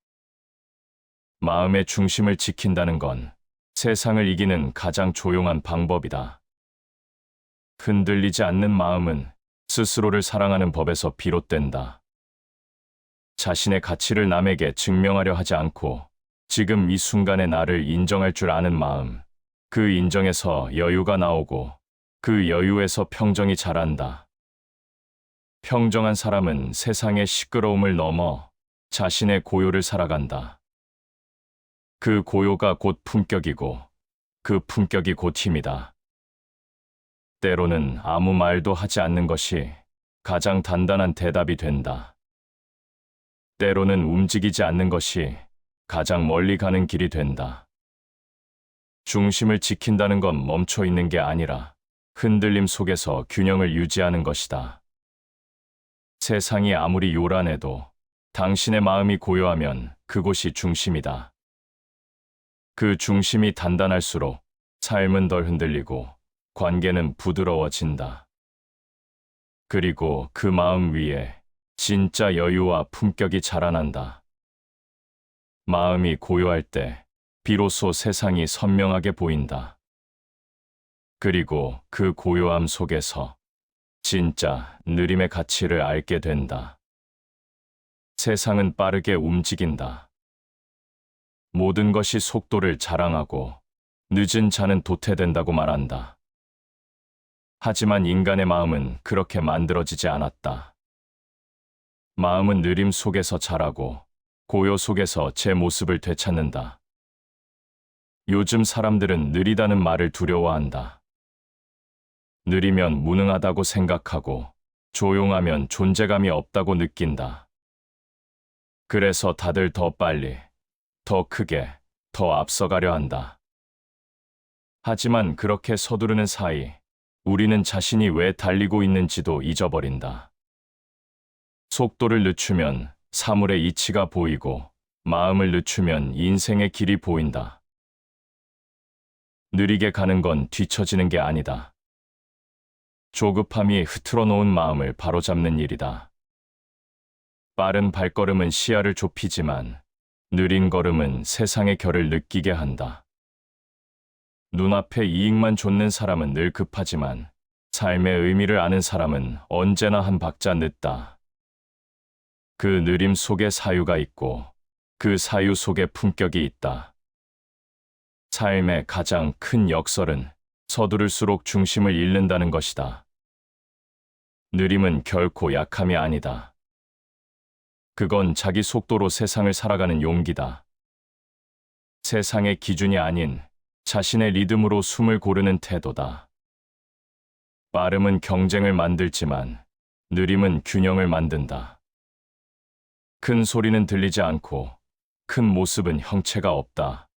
마음의 중심을 지킨다는 건 세상을 이기는 가장 조용한 방법이다. 흔들리지 않는 마음은 스스로를 사랑하는 법에서 비롯된다. 자신의 가치를 남에게 증명하려 하지 않고 지금 이 순간의 나를 인정할 줄 아는 마음, 그 인정에서 여유가 나오고 그 여유에서 평정이 자란다. 평정한 사람은 세상의 시끄러움을 넘어 자신의 고요를 살아간다. 그 고요가 곧 품격이고 그 품격이 곧 힘이다. 때로는 아무 말도 하지 않는 것이 가장 단단한 대답이 된다. 때로는 움직이지 않는 것이 가장 멀리 가는 길이 된다. 중심을 지킨다는 건 멈춰 있는 게 아니라 흔들림 속에서 균형을 유지하는 것이다. 세상이 아무리 요란해도 당신의 마음이 고요하면 그곳이 중심이다. 그 중심이 단단할수록 삶은 덜 흔들리고 관계는 부드러워진다. 그리고 그 마음 위에 진짜 여유와 품격이 자라난다. 마음이 고요할 때 비로소 세상이 선명하게 보인다. 그리고 그 고요함 속에서 진짜 느림의 가치를 알게 된다. 세상은 빠르게 움직인다. 모든 것이 속도를 자랑하고 늦은 자는 도태된다고 말한다. 하지만 인간의 마음은 그렇게 만들어지지 않았다. 마음은 느림 속에서 자라고 고요 속에서 제 모습을 되찾는다. 요즘 사람들은 느리다는 말을 두려워한다. 느리면 무능하다고 생각하고 조용하면 존재감이 없다고 느낀다. 그래서 다들 더 빨리, 더 크게, 더 앞서가려 한다. 하지만 그렇게 서두르는 사이 우리는 자신이 왜 달리고 있는지도 잊어버린다. 속도를 늦추면 사물의 이치가 보이고 마음을 늦추면 인생의 길이 보인다. 느리게 가는 건 뒤처지는 게 아니다. 조급함이 흐트러 놓은 마음을 바로잡는 일이다. 빠른 발걸음은 시야를 좁히지만 느린 걸음은 세상의 결을 느끼게 한다. 눈앞에 이익만 좇는 사람은 늘 급하지만 삶의 의미를 아는 사람은 언제나 한 박자 늦다. 그 느림 속에 사유가 있고 그 사유 속에 품격이 있다. 삶의 가장 큰 역설은 서두를수록 중심을 잃는다는 것이다. 느림은 결코 약함이 아니다. 그건 자기 속도로 세상을 살아가는 용기다. 세상의 기준이 아닌 자신의 리듬으로 숨을 고르는 태도다. 빠름은 경쟁을 만들지만 느림은 균형을 만든다. 큰 소리는 들리지 않고 큰 모습은 형체가 없다.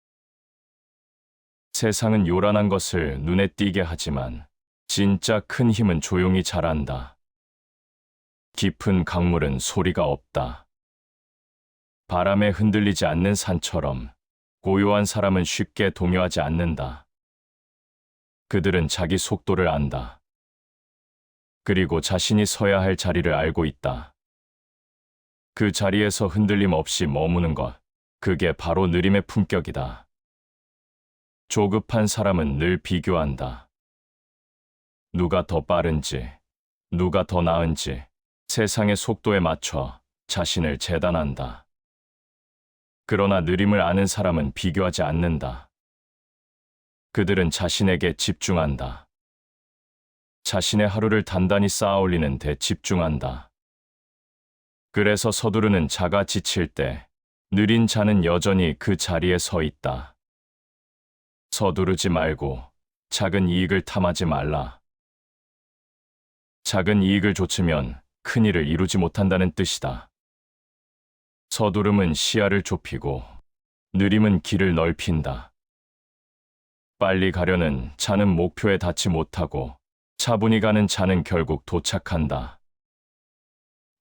세상은 요란한 것을 눈에 띄게 하지만 진짜 큰 힘은 조용히 자란다. 깊은 강물은 소리가 없다. 바람에 흔들리지 않는 산처럼 고요한 사람은 쉽게 동요하지 않는다. 그들은 자기 속도를 안다. 그리고 자신이 서야 할 자리를 알고 있다. 그 자리에서 흔들림 없이 머무는 것, 그게 바로 느림의 품격이다. 조급한 사람은 늘 비교한다. 누가 더 빠른지, 누가 더 나은지 세상의 속도에 맞춰 자신을 재단한다. 그러나 느림을 아는 사람은 비교하지 않는다. 그들은 자신에게 집중한다. 자신의 하루를 단단히 쌓아올리는 데 집중한다. 그래서 서두르는 자가 지칠 때 느린 자는 여전히 그 자리에 서 있다. 서두르지 말고 작은 이익을 탐하지 말라. 작은 이익을 좇으면 큰 일을 이루지 못한다는 뜻이다. 서두름은 시야를 좁히고 느림은 길을 넓힌다. 빨리 가려는 자는 목표에 닿지 못하고 차분히 가는 자는 결국 도착한다.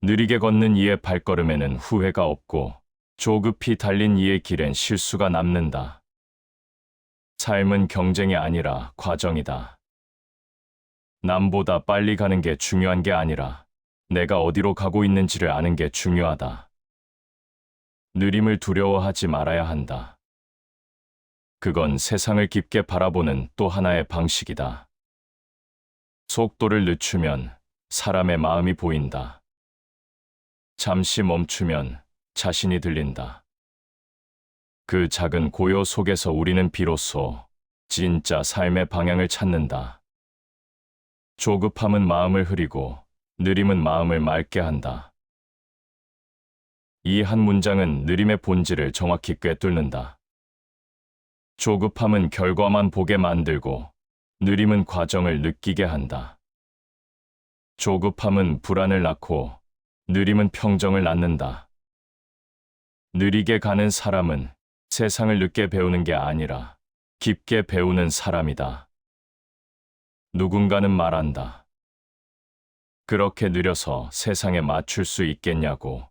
느리게 걷는 이의 발걸음에는 후회가 없고 조급히 달린 이의 길엔 실수가 남는다. 삶은 경쟁이 아니라 과정이다. 남보다 빨리 가는 게 중요한 게 아니라 내가 어디로 가고 있는지를 아는 게 중요하다. 느림을 두려워하지 말아야 한다. 그건 세상을 깊게 바라보는 또 하나의 방식이다. 속도를 늦추면 사람의 마음이 보인다. 잠시 멈추면 자신이 들린다. 그 작은 고요 속에서 우리는 비로소 진짜 삶의 방향을 찾는다. 조급함은 마음을 흐리고 느림은 마음을 맑게 한다. 이 한 문장은 느림의 본질을 정확히 꿰뚫는다. 조급함은 결과만 보게 만들고 느림은 과정을 느끼게 한다. 조급함은 불안을 낳고 느림은 평정을 낳는다. 느리게 가는 사람은 세상을 늦게 배우는 게 아니라 깊게 배우는 사람이다. 누군가는 말한다. 그렇게 느려서 세상에 맞출 수 있겠냐고.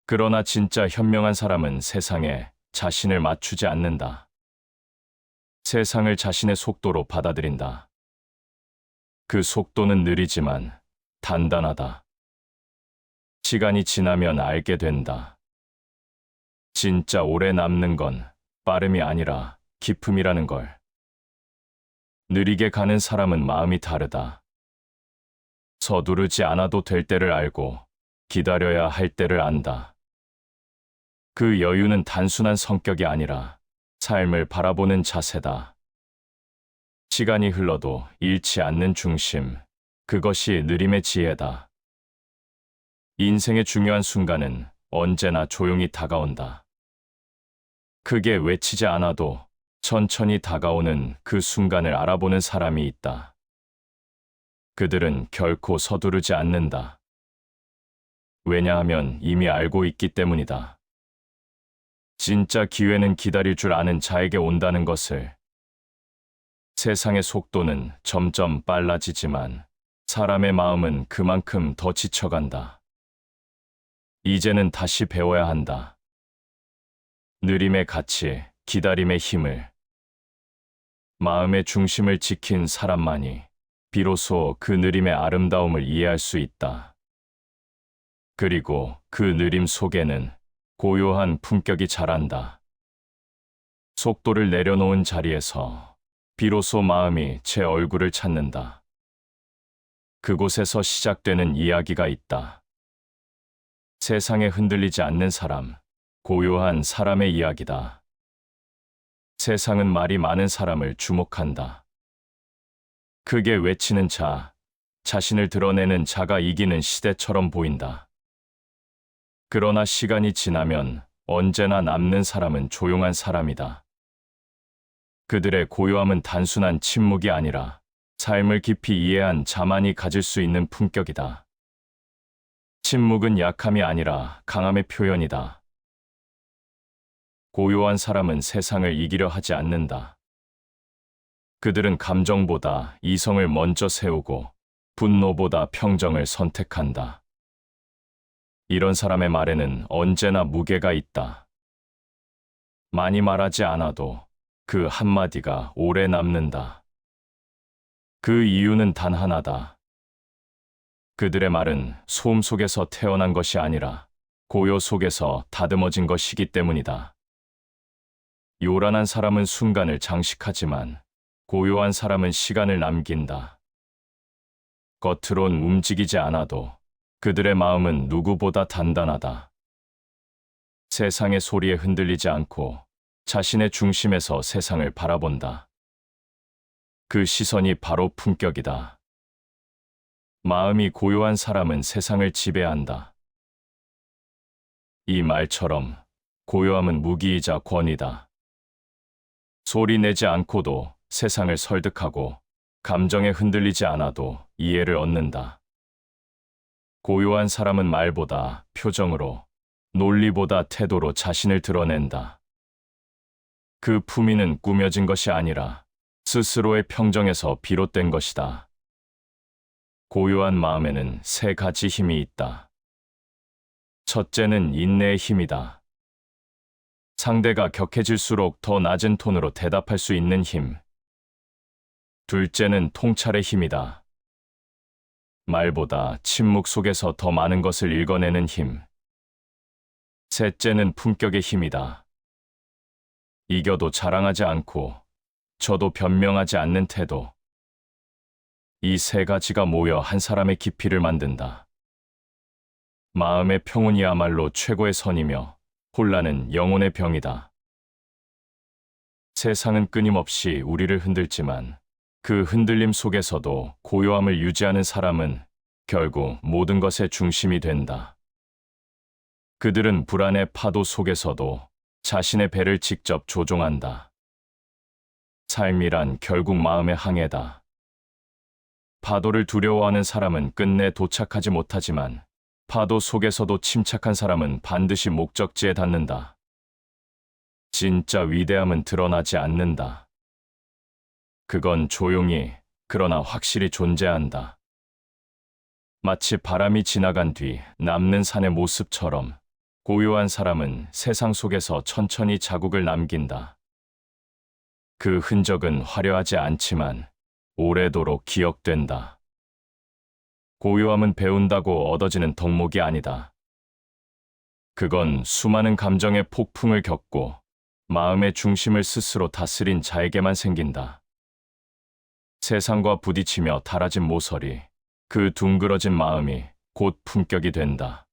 그러나 진짜 현명한 사람은 세상에 자신을 맞추지 않는다. 세상을 자신의 속도로 받아들인다. 그 속도는 느리지만 단단하다. 시간이 지나면 알게 된다. 진짜 오래 남는 건 빠름이 아니라 깊음이라는 걸. 느리게 가는 사람은 마음이 다르다. 서두르지 않아도 될 때를 알고 기다려야 할 때를 안다. 그 여유는 단순한 성격이 아니라 삶을 바라보는 자세다. 시간이 흘러도 잃지 않는 중심, 그것이 느림의 지혜다. 인생의 중요한 순간은 언제나 조용히 다가온다. 크게 외치지 않아도 천천히 다가오는 그 순간을 알아보는 사람이 있다. 그들은 결코 서두르지 않는다. 왜냐하면 이미 알고 있기 때문이다. 진짜 기회는 기다릴 줄 아는 자에게 온다는 것을. 세상의 속도는 점점 빨라지지만 사람의 마음은 그만큼 더 지쳐간다. 이제는 다시 배워야 한다. 느림의 가치, 기다림의 힘을. 마음의 중심을 지킨 사람만이 비로소 그 느림의 아름다움을 이해할 수 있다. 그리고 그 느림 속에는 고요한 품격이 자란다. 속도를 내려놓은 자리에서 비로소 마음이 제 얼굴을 찾는다. 그곳에서 시작되는 이야기가 있다. 세상에 흔들리지 않는 사람, 고요한 사람의 이야기다. 세상은 말이 많은 사람을 주목한다. 크게 외치는 자, 자신을 드러내는 자가 이기는 시대처럼 보인다. 그러나 시간이 지나면 언제나 남는 사람은 조용한 사람이다. 그들의 고요함은 단순한 침묵이 아니라 삶을 깊이 이해한 자만이 가질 수 있는 품격이다. 침묵은 약함이 아니라 강함의 표현이다. 고요한 사람은 세상을 이기려 하지 않는다. 그들은 감정보다 이성을 먼저 세우고 분노보다 평정을 선택한다. 이런 사람의 말에는 언제나 무게가 있다. 많이 말하지 않아도 그 한마디가 오래 남는다. 그 이유는 단 하나다. 그들의 말은 소음 속에서 태어난 것이 아니라 고요 속에서 다듬어진 것이기 때문이다. 요란한 사람은 순간을 장식하지만 고요한 사람은 시간을 남긴다. 겉으론 움직이지 않아도 그들의 마음은 누구보다 단단하다. 세상의 소리에 흔들리지 않고 자신의 중심에서 세상을 바라본다. 그 시선이 바로 품격이다. 마음이 고요한 사람은 세상을 지배한다. 이 말처럼 고요함은 무기이자 권위다. 소리 내지 않고도 세상을 설득하고 감정에 흔들리지 않아도 이해를 얻는다. 고요한 사람은 말보다 표정으로, 논리보다 태도로 자신을 드러낸다. 그 품위는 꾸며진 것이 아니라 스스로의 평정에서 비롯된 것이다. 고요한 마음에는 세 가지 힘이 있다. 첫째는 인내의 힘이다. 상대가 격해질수록 더 낮은 톤으로 대답할 수 있는 힘. 둘째는 통찰의 힘이다. 말보다 침묵 속에서 더 많은 것을 읽어내는 힘. 셋째는 품격의 힘이다. 이겨도 자랑하지 않고 져도 변명하지 않는 태도. 이 세 가지가 모여 한 사람의 깊이를 만든다. 마음의 평온이야말로 최고의 선이며 혼란은 영혼의 병이다. 세상은 끊임없이 우리를 흔들지만 그 흔들림 속에서도 고요함을 유지하는 사람은 결국 모든 것의 중심이 된다. 그들은 불안의 파도 속에서도 자신의 배를 직접 조종한다. 삶이란 결국 마음의 항해다. 파도를 두려워하는 사람은 끝내 도착하지 못하지만 파도 속에서도 침착한 사람은 반드시 목적지에 닿는다. 진짜 위대함은 드러나지 않는다. 그건 조용히, 그러나 확실히 존재한다. 마치 바람이 지나간 뒤 남는 산의 모습처럼 고요한 사람은 세상 속에서 천천히 자국을 남긴다. 그 흔적은 화려하지 않지만 오래도록 기억된다. 고요함은 배운다고 얻어지는 덕목이 아니다. 그건 수많은 감정의 폭풍을 겪고 마음의 중심을 스스로 다스린 자에게만 생긴다. 세상과 부딪히며 닳아진 모서리, 그 둥그러진 마음이 곧 품격이 된다.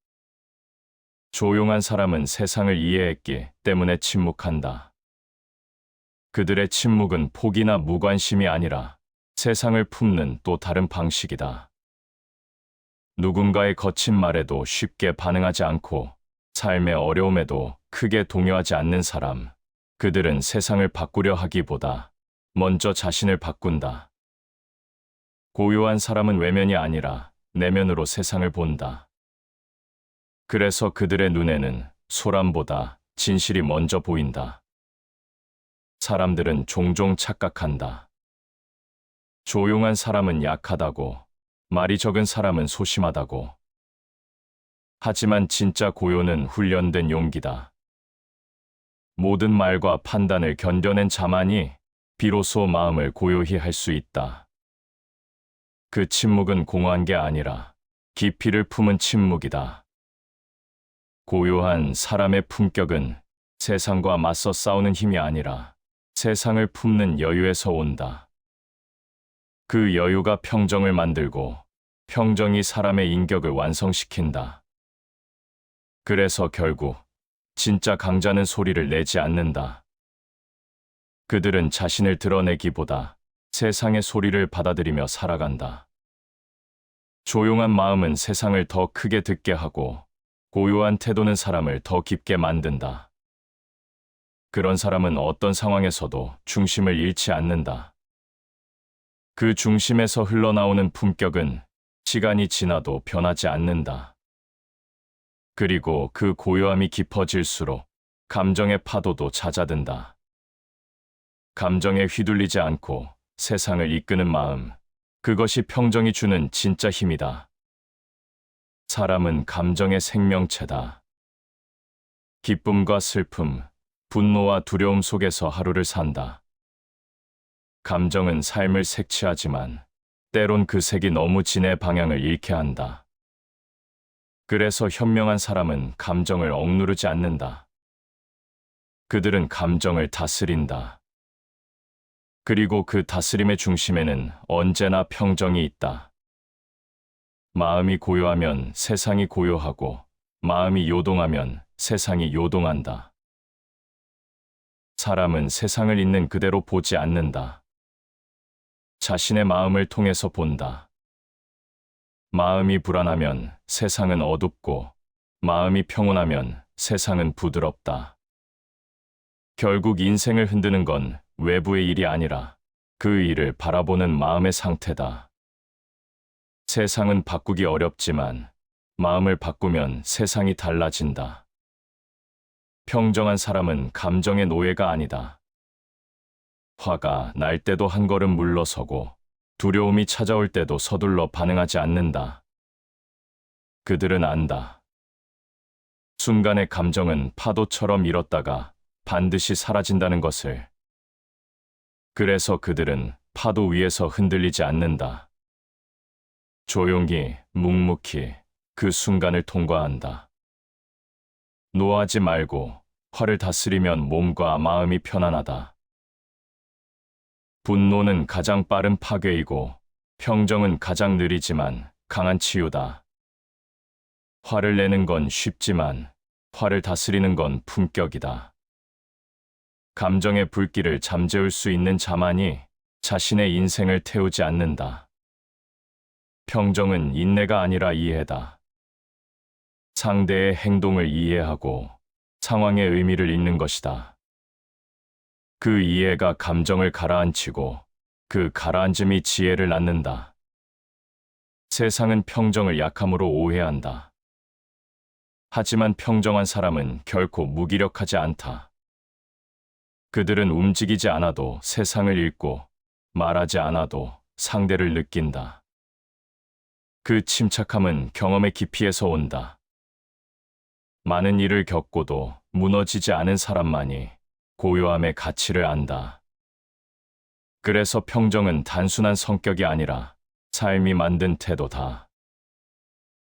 조용한 사람은 세상을 이해했기 때문에 침묵한다. 그들의 침묵은 포기나 무관심이 아니라 세상을 품는 또 다른 방식이다. 누군가의 거친 말에도 쉽게 반응하지 않고 삶의 어려움에도 크게 동요하지 않는 사람, 그들은 세상을 바꾸려 하기보다 먼저 자신을 바꾼다. 고요한 사람은 외면이 아니라 내면으로 세상을 본다. 그래서 그들의 눈에는 소란보다 진실이 먼저 보인다. 사람들은 종종 착각한다. 조용한 사람은 약하다고, 말이 적은 사람은 소심하다고. 하지만 진짜 고요는 훈련된 용기다. 모든 말과 판단을 견뎌낸 자만이 비로소 마음을 고요히 할 수 있다. 그 침묵은 공허한 게 아니라 깊이를 품은 침묵이다. 고요한 사람의 품격은 세상과 맞서 싸우는 힘이 아니라 세상을 품는 여유에서 온다. 그 여유가 평정을 만들고 평정이 사람의 인격을 완성시킨다. 그래서 결국 진짜 강자는 소리를 내지 않는다. 그들은 자신을 드러내기보다 세상의 소리를 받아들이며 살아간다. 조용한 마음은 세상을 더 크게 듣게 하고 고요한 태도는 사람을 더 깊게 만든다. 그런 사람은 어떤 상황에서도 중심을 잃지 않는다. 그 중심에서 흘러나오는 품격은 시간이 지나도 변하지 않는다. 그리고 그 고요함이 깊어질수록 감정의 파도도 잦아든다. 감정에 휘둘리지 않고 세상을 이끄는 마음, 그것이 평정이 주는 진짜 힘이다. 사람은 감정의 생명체다. 기쁨과 슬픔, 분노와 두려움 속에서 하루를 산다. 감정은 삶을 색칠하지만 때론 그 색이 너무 진해 방향을 잃게 한다. 그래서 현명한 사람은 감정을 억누르지 않는다. 그들은 감정을 다스린다. 그리고 그 다스림의 중심에는 언제나 평정이 있다. 마음이 고요하면 세상이 고요하고, 마음이 요동하면 세상이 요동한다. 사람은 세상을 있는 그대로 보지 않는다. 자신의 마음을 통해서 본다. 마음이 불안하면 세상은 어둡고, 마음이 평온하면 세상은 부드럽다. 결국 인생을 흔드는 건 외부의 일이 아니라 그 일을 바라보는 마음의 상태다. 세상은 바꾸기 어렵지만 마음을 바꾸면 세상이 달라진다. 평정한 사람은 감정의 노예가 아니다. 화가 날 때도 한 걸음 물러서고 두려움이 찾아올 때도 서둘러 반응하지 않는다. 그들은 안다. 순간의 감정은 파도처럼 일었다가 반드시 사라진다는 것을. 그래서 그들은 파도 위에서 흔들리지 않는다. 조용히, 묵묵히 그 순간을 통과한다. 노하지 말고 화를 다스리면 몸과 마음이 편안하다. 분노는 가장 빠른 파괴이고 평정은 가장 느리지만 강한 치유다. 화를 내는 건 쉽지만 화를 다스리는 건 품격이다. 감정의 불길을 잠재울 수 있는 자만이 자신의 인생을 태우지 않는다. 평정은 인내가 아니라 이해다. 상대의 행동을 이해하고 상황의 의미를 읽는 것이다. 그 이해가 감정을 가라앉히고 그 가라앉음이 지혜를 낳는다. 세상은 평정을 약함으로 오해한다. 하지만 평정한 사람은 결코 무기력하지 않다. 그들은 움직이지 않아도 세상을 읽고 말하지 않아도 상대를 느낀다. 그 침착함은 경험의 깊이에서 온다. 많은 일을 겪고도 무너지지 않은 사람만이 고요함의 가치를 안다. 그래서 평정은 단순한 성격이 아니라 삶이 만든 태도다.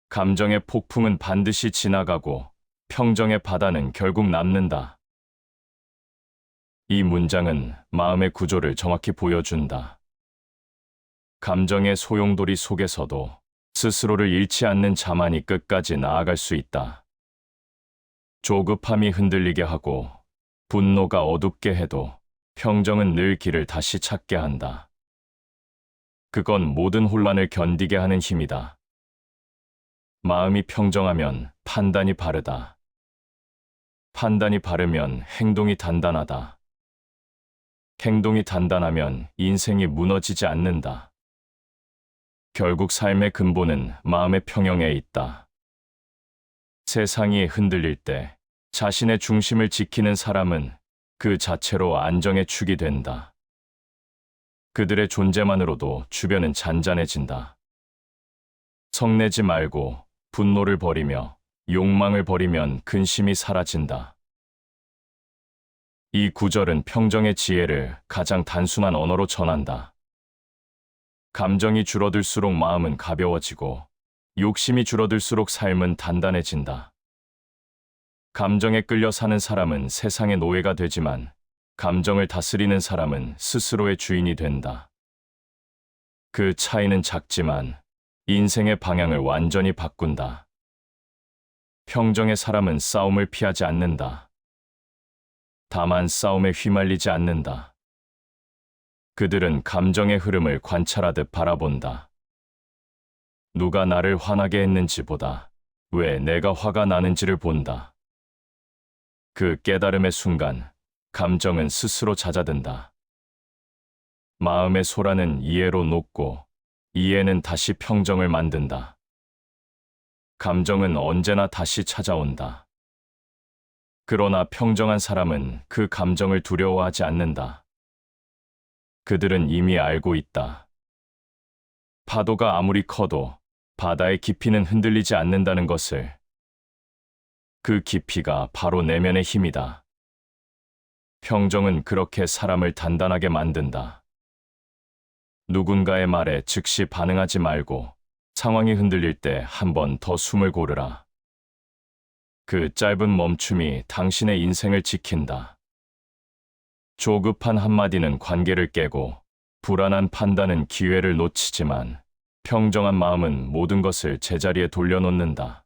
감정의 폭풍은 반드시 지나가고 평정의 바다는 결국 남는다. 이 문장은 마음의 구조를 정확히 보여준다. 감정의 소용돌이 속에서도 스스로를 잃지 않는 자만이 끝까지 나아갈 수 있다. 조급함이 흔들리게 하고 분노가 어둡게 해도 평정은 늘 길을 다시 찾게 한다. 그건 모든 혼란을 견디게 하는 힘이다. 마음이 평정하면 판단이 바르다. 판단이 바르면 행동이 단단하다. 행동이 단단하면 인생이 무너지지 않는다. 결국 삶의 근본은 마음의 평형에 있다. 세상이 흔들릴 때 자신의 중심을 지키는 사람은 그 자체로 안정의 축이 된다. 그들의 존재만으로도 주변은 잔잔해진다. 성내지 말고 분노를 버리며 욕망을 버리면 근심이 사라진다. 이 구절은 평정의 지혜를 가장 단순한 언어로 전한다. 감정이 줄어들수록 마음은 가벼워지고 욕심이 줄어들수록 삶은 단단해진다. 감정에 끌려 사는 사람은 세상의 노예가 되지만 감정을 다스리는 사람은 스스로의 주인이 된다. 그 차이는 작지만 인생의 방향을 완전히 바꾼다. 평정의 사람은 싸움을 피하지 않는다. 다만 싸움에 휘말리지 않는다. 그들은 감정의 흐름을 관찰하듯 바라본다. 누가 나를 화나게 했는지보다 왜 내가 화가 나는지를 본다. 그 깨달음의 순간, 감정은 스스로 잦아든다. 마음의 소라는 이해로 녹고, 이해는 다시 평정을 만든다. 감정은 언제나 다시 찾아온다. 그러나 평정한 사람은 그 감정을 두려워하지 않는다. 그들은 이미 알고 있다. 파도가 아무리 커도 바다의 깊이는 흔들리지 않는다는 것을. 그 깊이가 바로 내면의 힘이다. 평정은 그렇게 사람을 단단하게 만든다. 누군가의 말에 즉시 반응하지 말고 상황이 흔들릴 때 한 번 더 숨을 고르라. 그 짧은 멈춤이 당신의 인생을 지킨다. 조급한 한마디는 관계를 깨고 불안한 판단은 기회를 놓치지만 평정한 마음은 모든 것을 제자리에 돌려놓는다.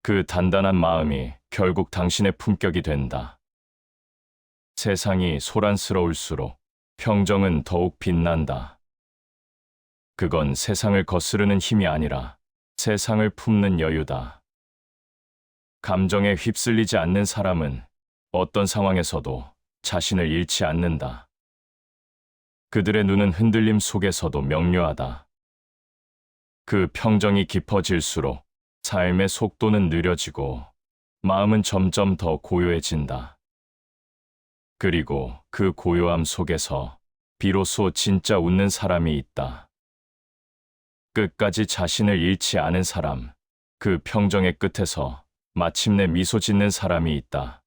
그 단단한 마음이 결국 당신의 품격이 된다. 세상이 소란스러울수록 평정은 더욱 빛난다. 그건 세상을 거스르는 힘이 아니라 세상을 품는 여유다. 감정에 휩쓸리지 않는 사람은 어떤 상황에서도 자신을 잃지 않는다. 그들의 눈은 흔들림 속에서도 명료하다. 그 평정이 깊어질수록 삶의 속도는 느려지고 마음은 점점 더 고요해진다. 그리고 그 고요함 속에서 비로소 진짜 웃는 사람이 있다. 끝까지 자신을 잃지 않은 사람, 그 평정의 끝에서 마침내 미소 짓는 사람이 있다.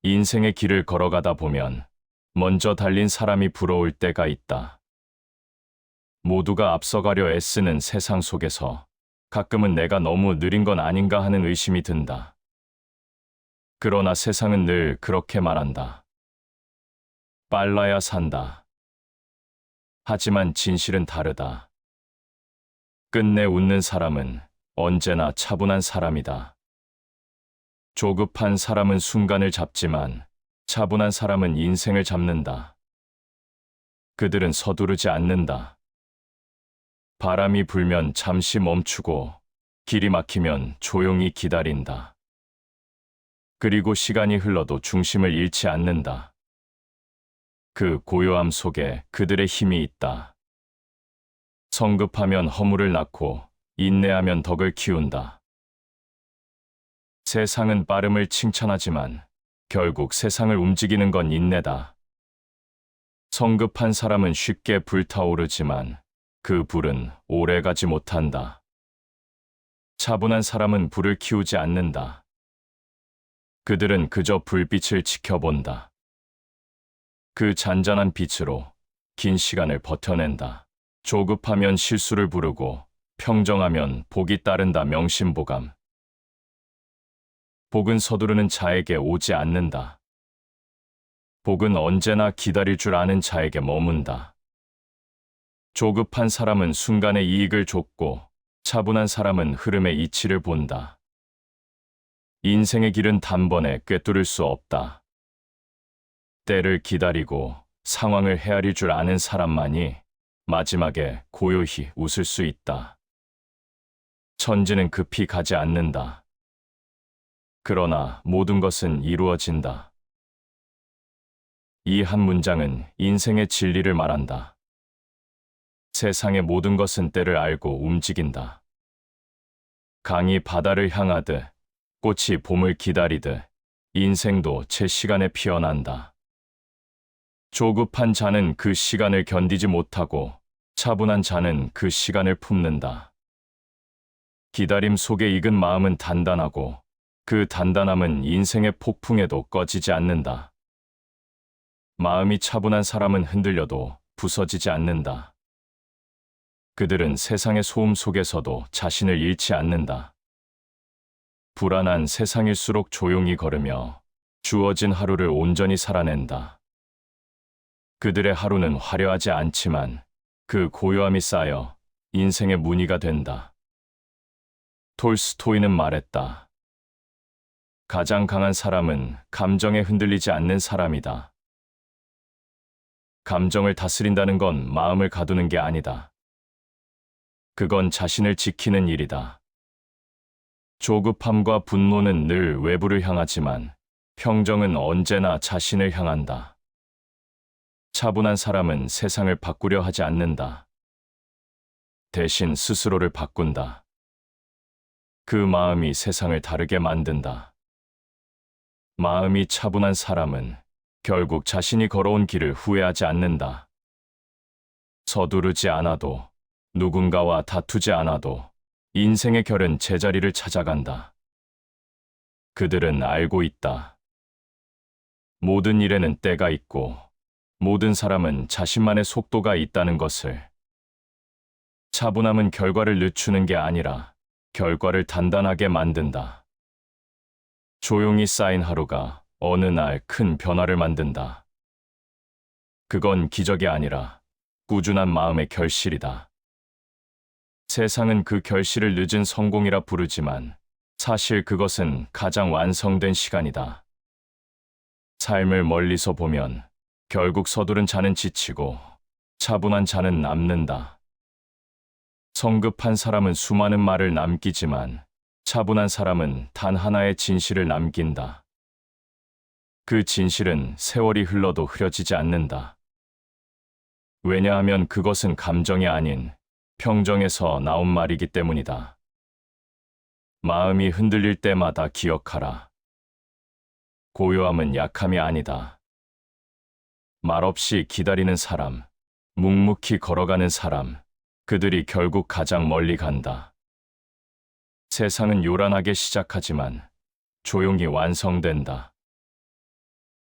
인생의 길을 걸어가다 보면 먼저 달린 사람이 부러울 때가 있다. 모두가 앞서가려 애쓰는 세상 속에서 가끔은 내가 너무 느린 건 아닌가 하는 의심이 든다. 그러나 세상은 늘 그렇게 말한다. 빨라야 산다. 하지만 진실은 다르다. 끝내 웃는 사람은 언제나 차분한 사람이다. 조급한 사람은 순간을 잡지만 차분한 사람은 인생을 잡는다. 그들은 서두르지 않는다. 바람이 불면 잠시 멈추고 길이 막히면 조용히 기다린다. 그리고 시간이 흘러도 중심을 잃지 않는다. 그 고요함 속에 그들의 힘이 있다. 성급하면 허물을 낳고 인내하면 덕을 키운다. 세상은 빠름을 칭찬하지만 결국 세상을 움직이는 건 인내다. 성급한 사람은 쉽게 불타오르지만 그 불은 오래가지 못한다. 차분한 사람은 불을 키우지 않는다. 그들은 그저 불빛을 지켜본다. 그 잔잔한 빛으로 긴 시간을 버텨낸다. 조급하면 실수를 부르고 평정하면 복이 따른다. 명심보감. 복은 서두르는 자에게 오지 않는다. 복은 언제나 기다릴 줄 아는 자에게 머문다. 조급한 사람은 순간의 이익을 좇고 차분한 사람은 흐름의 이치를 본다. 인생의 길은 단번에 꿰뚫을 수 없다. 때를 기다리고 상황을 헤아릴 줄 아는 사람만이 마지막에 고요히 웃을 수 있다. 천지는 급히 가지 않는다. 그러나 모든 것은 이루어진다. 이 한 문장은 인생의 진리를 말한다. 세상의 모든 것은 때를 알고 움직인다. 강이 바다를 향하듯 꽃이 봄을 기다리듯 인생도 제 시간에 피어난다. 조급한 자는 그 시간을 견디지 못하고 차분한 자는 그 시간을 품는다. 기다림 속에 익은 마음은 단단하고 그 단단함은 인생의 폭풍에도 꺼지지 않는다. 마음이 차분한 사람은 흔들려도 부서지지 않는다. 그들은 세상의 소음 속에서도 자신을 잃지 않는다. 불안한 세상일수록 조용히 걸으며 주어진 하루를 온전히 살아낸다. 그들의 하루는 화려하지 않지만 그 고요함이 쌓여 인생의 무늬가 된다. 톨스토이는 말했다. 가장 강한 사람은 감정에 흔들리지 않는 사람이다. 감정을 다스린다는 건 마음을 가두는 게 아니다. 그건 자신을 지키는 일이다. 조급함과 분노는 늘 외부를 향하지만 평정은 언제나 자신을 향한다. 차분한 사람은 세상을 바꾸려 하지 않는다. 대신 스스로를 바꾼다. 그 마음이 세상을 다르게 만든다. 마음이 차분한 사람은 결국 자신이 걸어온 길을 후회하지 않는다. 서두르지 않아도, 누군가와 다투지 않아도 인생의 결은 제자리를 찾아간다. 그들은 알고 있다. 모든 일에는 때가 있고 모든 사람은 자신만의 속도가 있다는 것을. 차분함은 결과를 늦추는 게 아니라 결과를 단단하게 만든다. 조용히 쌓인 하루가 어느 날 큰 변화를 만든다. 그건 기적이 아니라 꾸준한 마음의 결실이다. 세상은 그 결실을 늦은 성공이라 부르지만 사실 그것은 가장 완성된 시간이다. 삶을 멀리서 보면 결국 서두른 자는 지치고 차분한 자는 남는다. 성급한 사람은 수많은 말을 남기지만 차분한 사람은 단 하나의 진실을 남긴다. 그 진실은 세월이 흘러도 흐려지지 않는다. 왜냐하면 그것은 감정이 아닌 평정에서 나온 말이기 때문이다. 마음이 흔들릴 때마다 기억하라. 고요함은 약함이 아니다. 말없이 기다리는 사람, 묵묵히 걸어가는 사람, 그들이 결국 가장 멀리 간다. 세상은 요란하게 시작하지만 조용히 완성된다.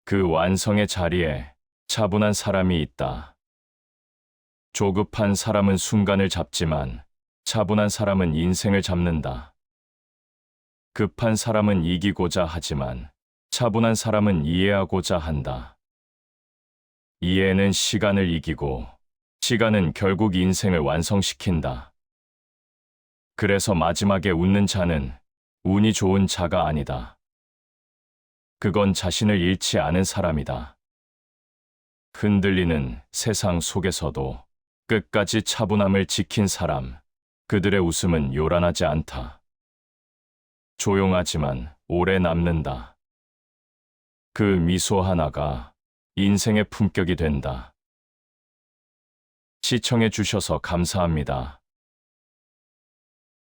그 완성의 자리에 차분한 사람이 있다. 조급한 사람은 순간을 잡지만 차분한 사람은 인생을 잡는다. 급한 사람은 이기고자 하지만 차분한 사람은 이해하고자 한다. 이해는 시간을 이기고 시간은 결국 인생을 완성시킨다. 그래서 마지막에 웃는 자는 운이 좋은 자가 아니다. 그건 자신을 잃지 않은 사람이다. 흔들리는 세상 속에서도 끝까지 차분함을 지킨 사람, 그들의 웃음은 요란하지 않다. 조용하지만 오래 남는다. 그 미소 하나가 인생의 품격이 된다. 시청해 주셔서 감사합니다.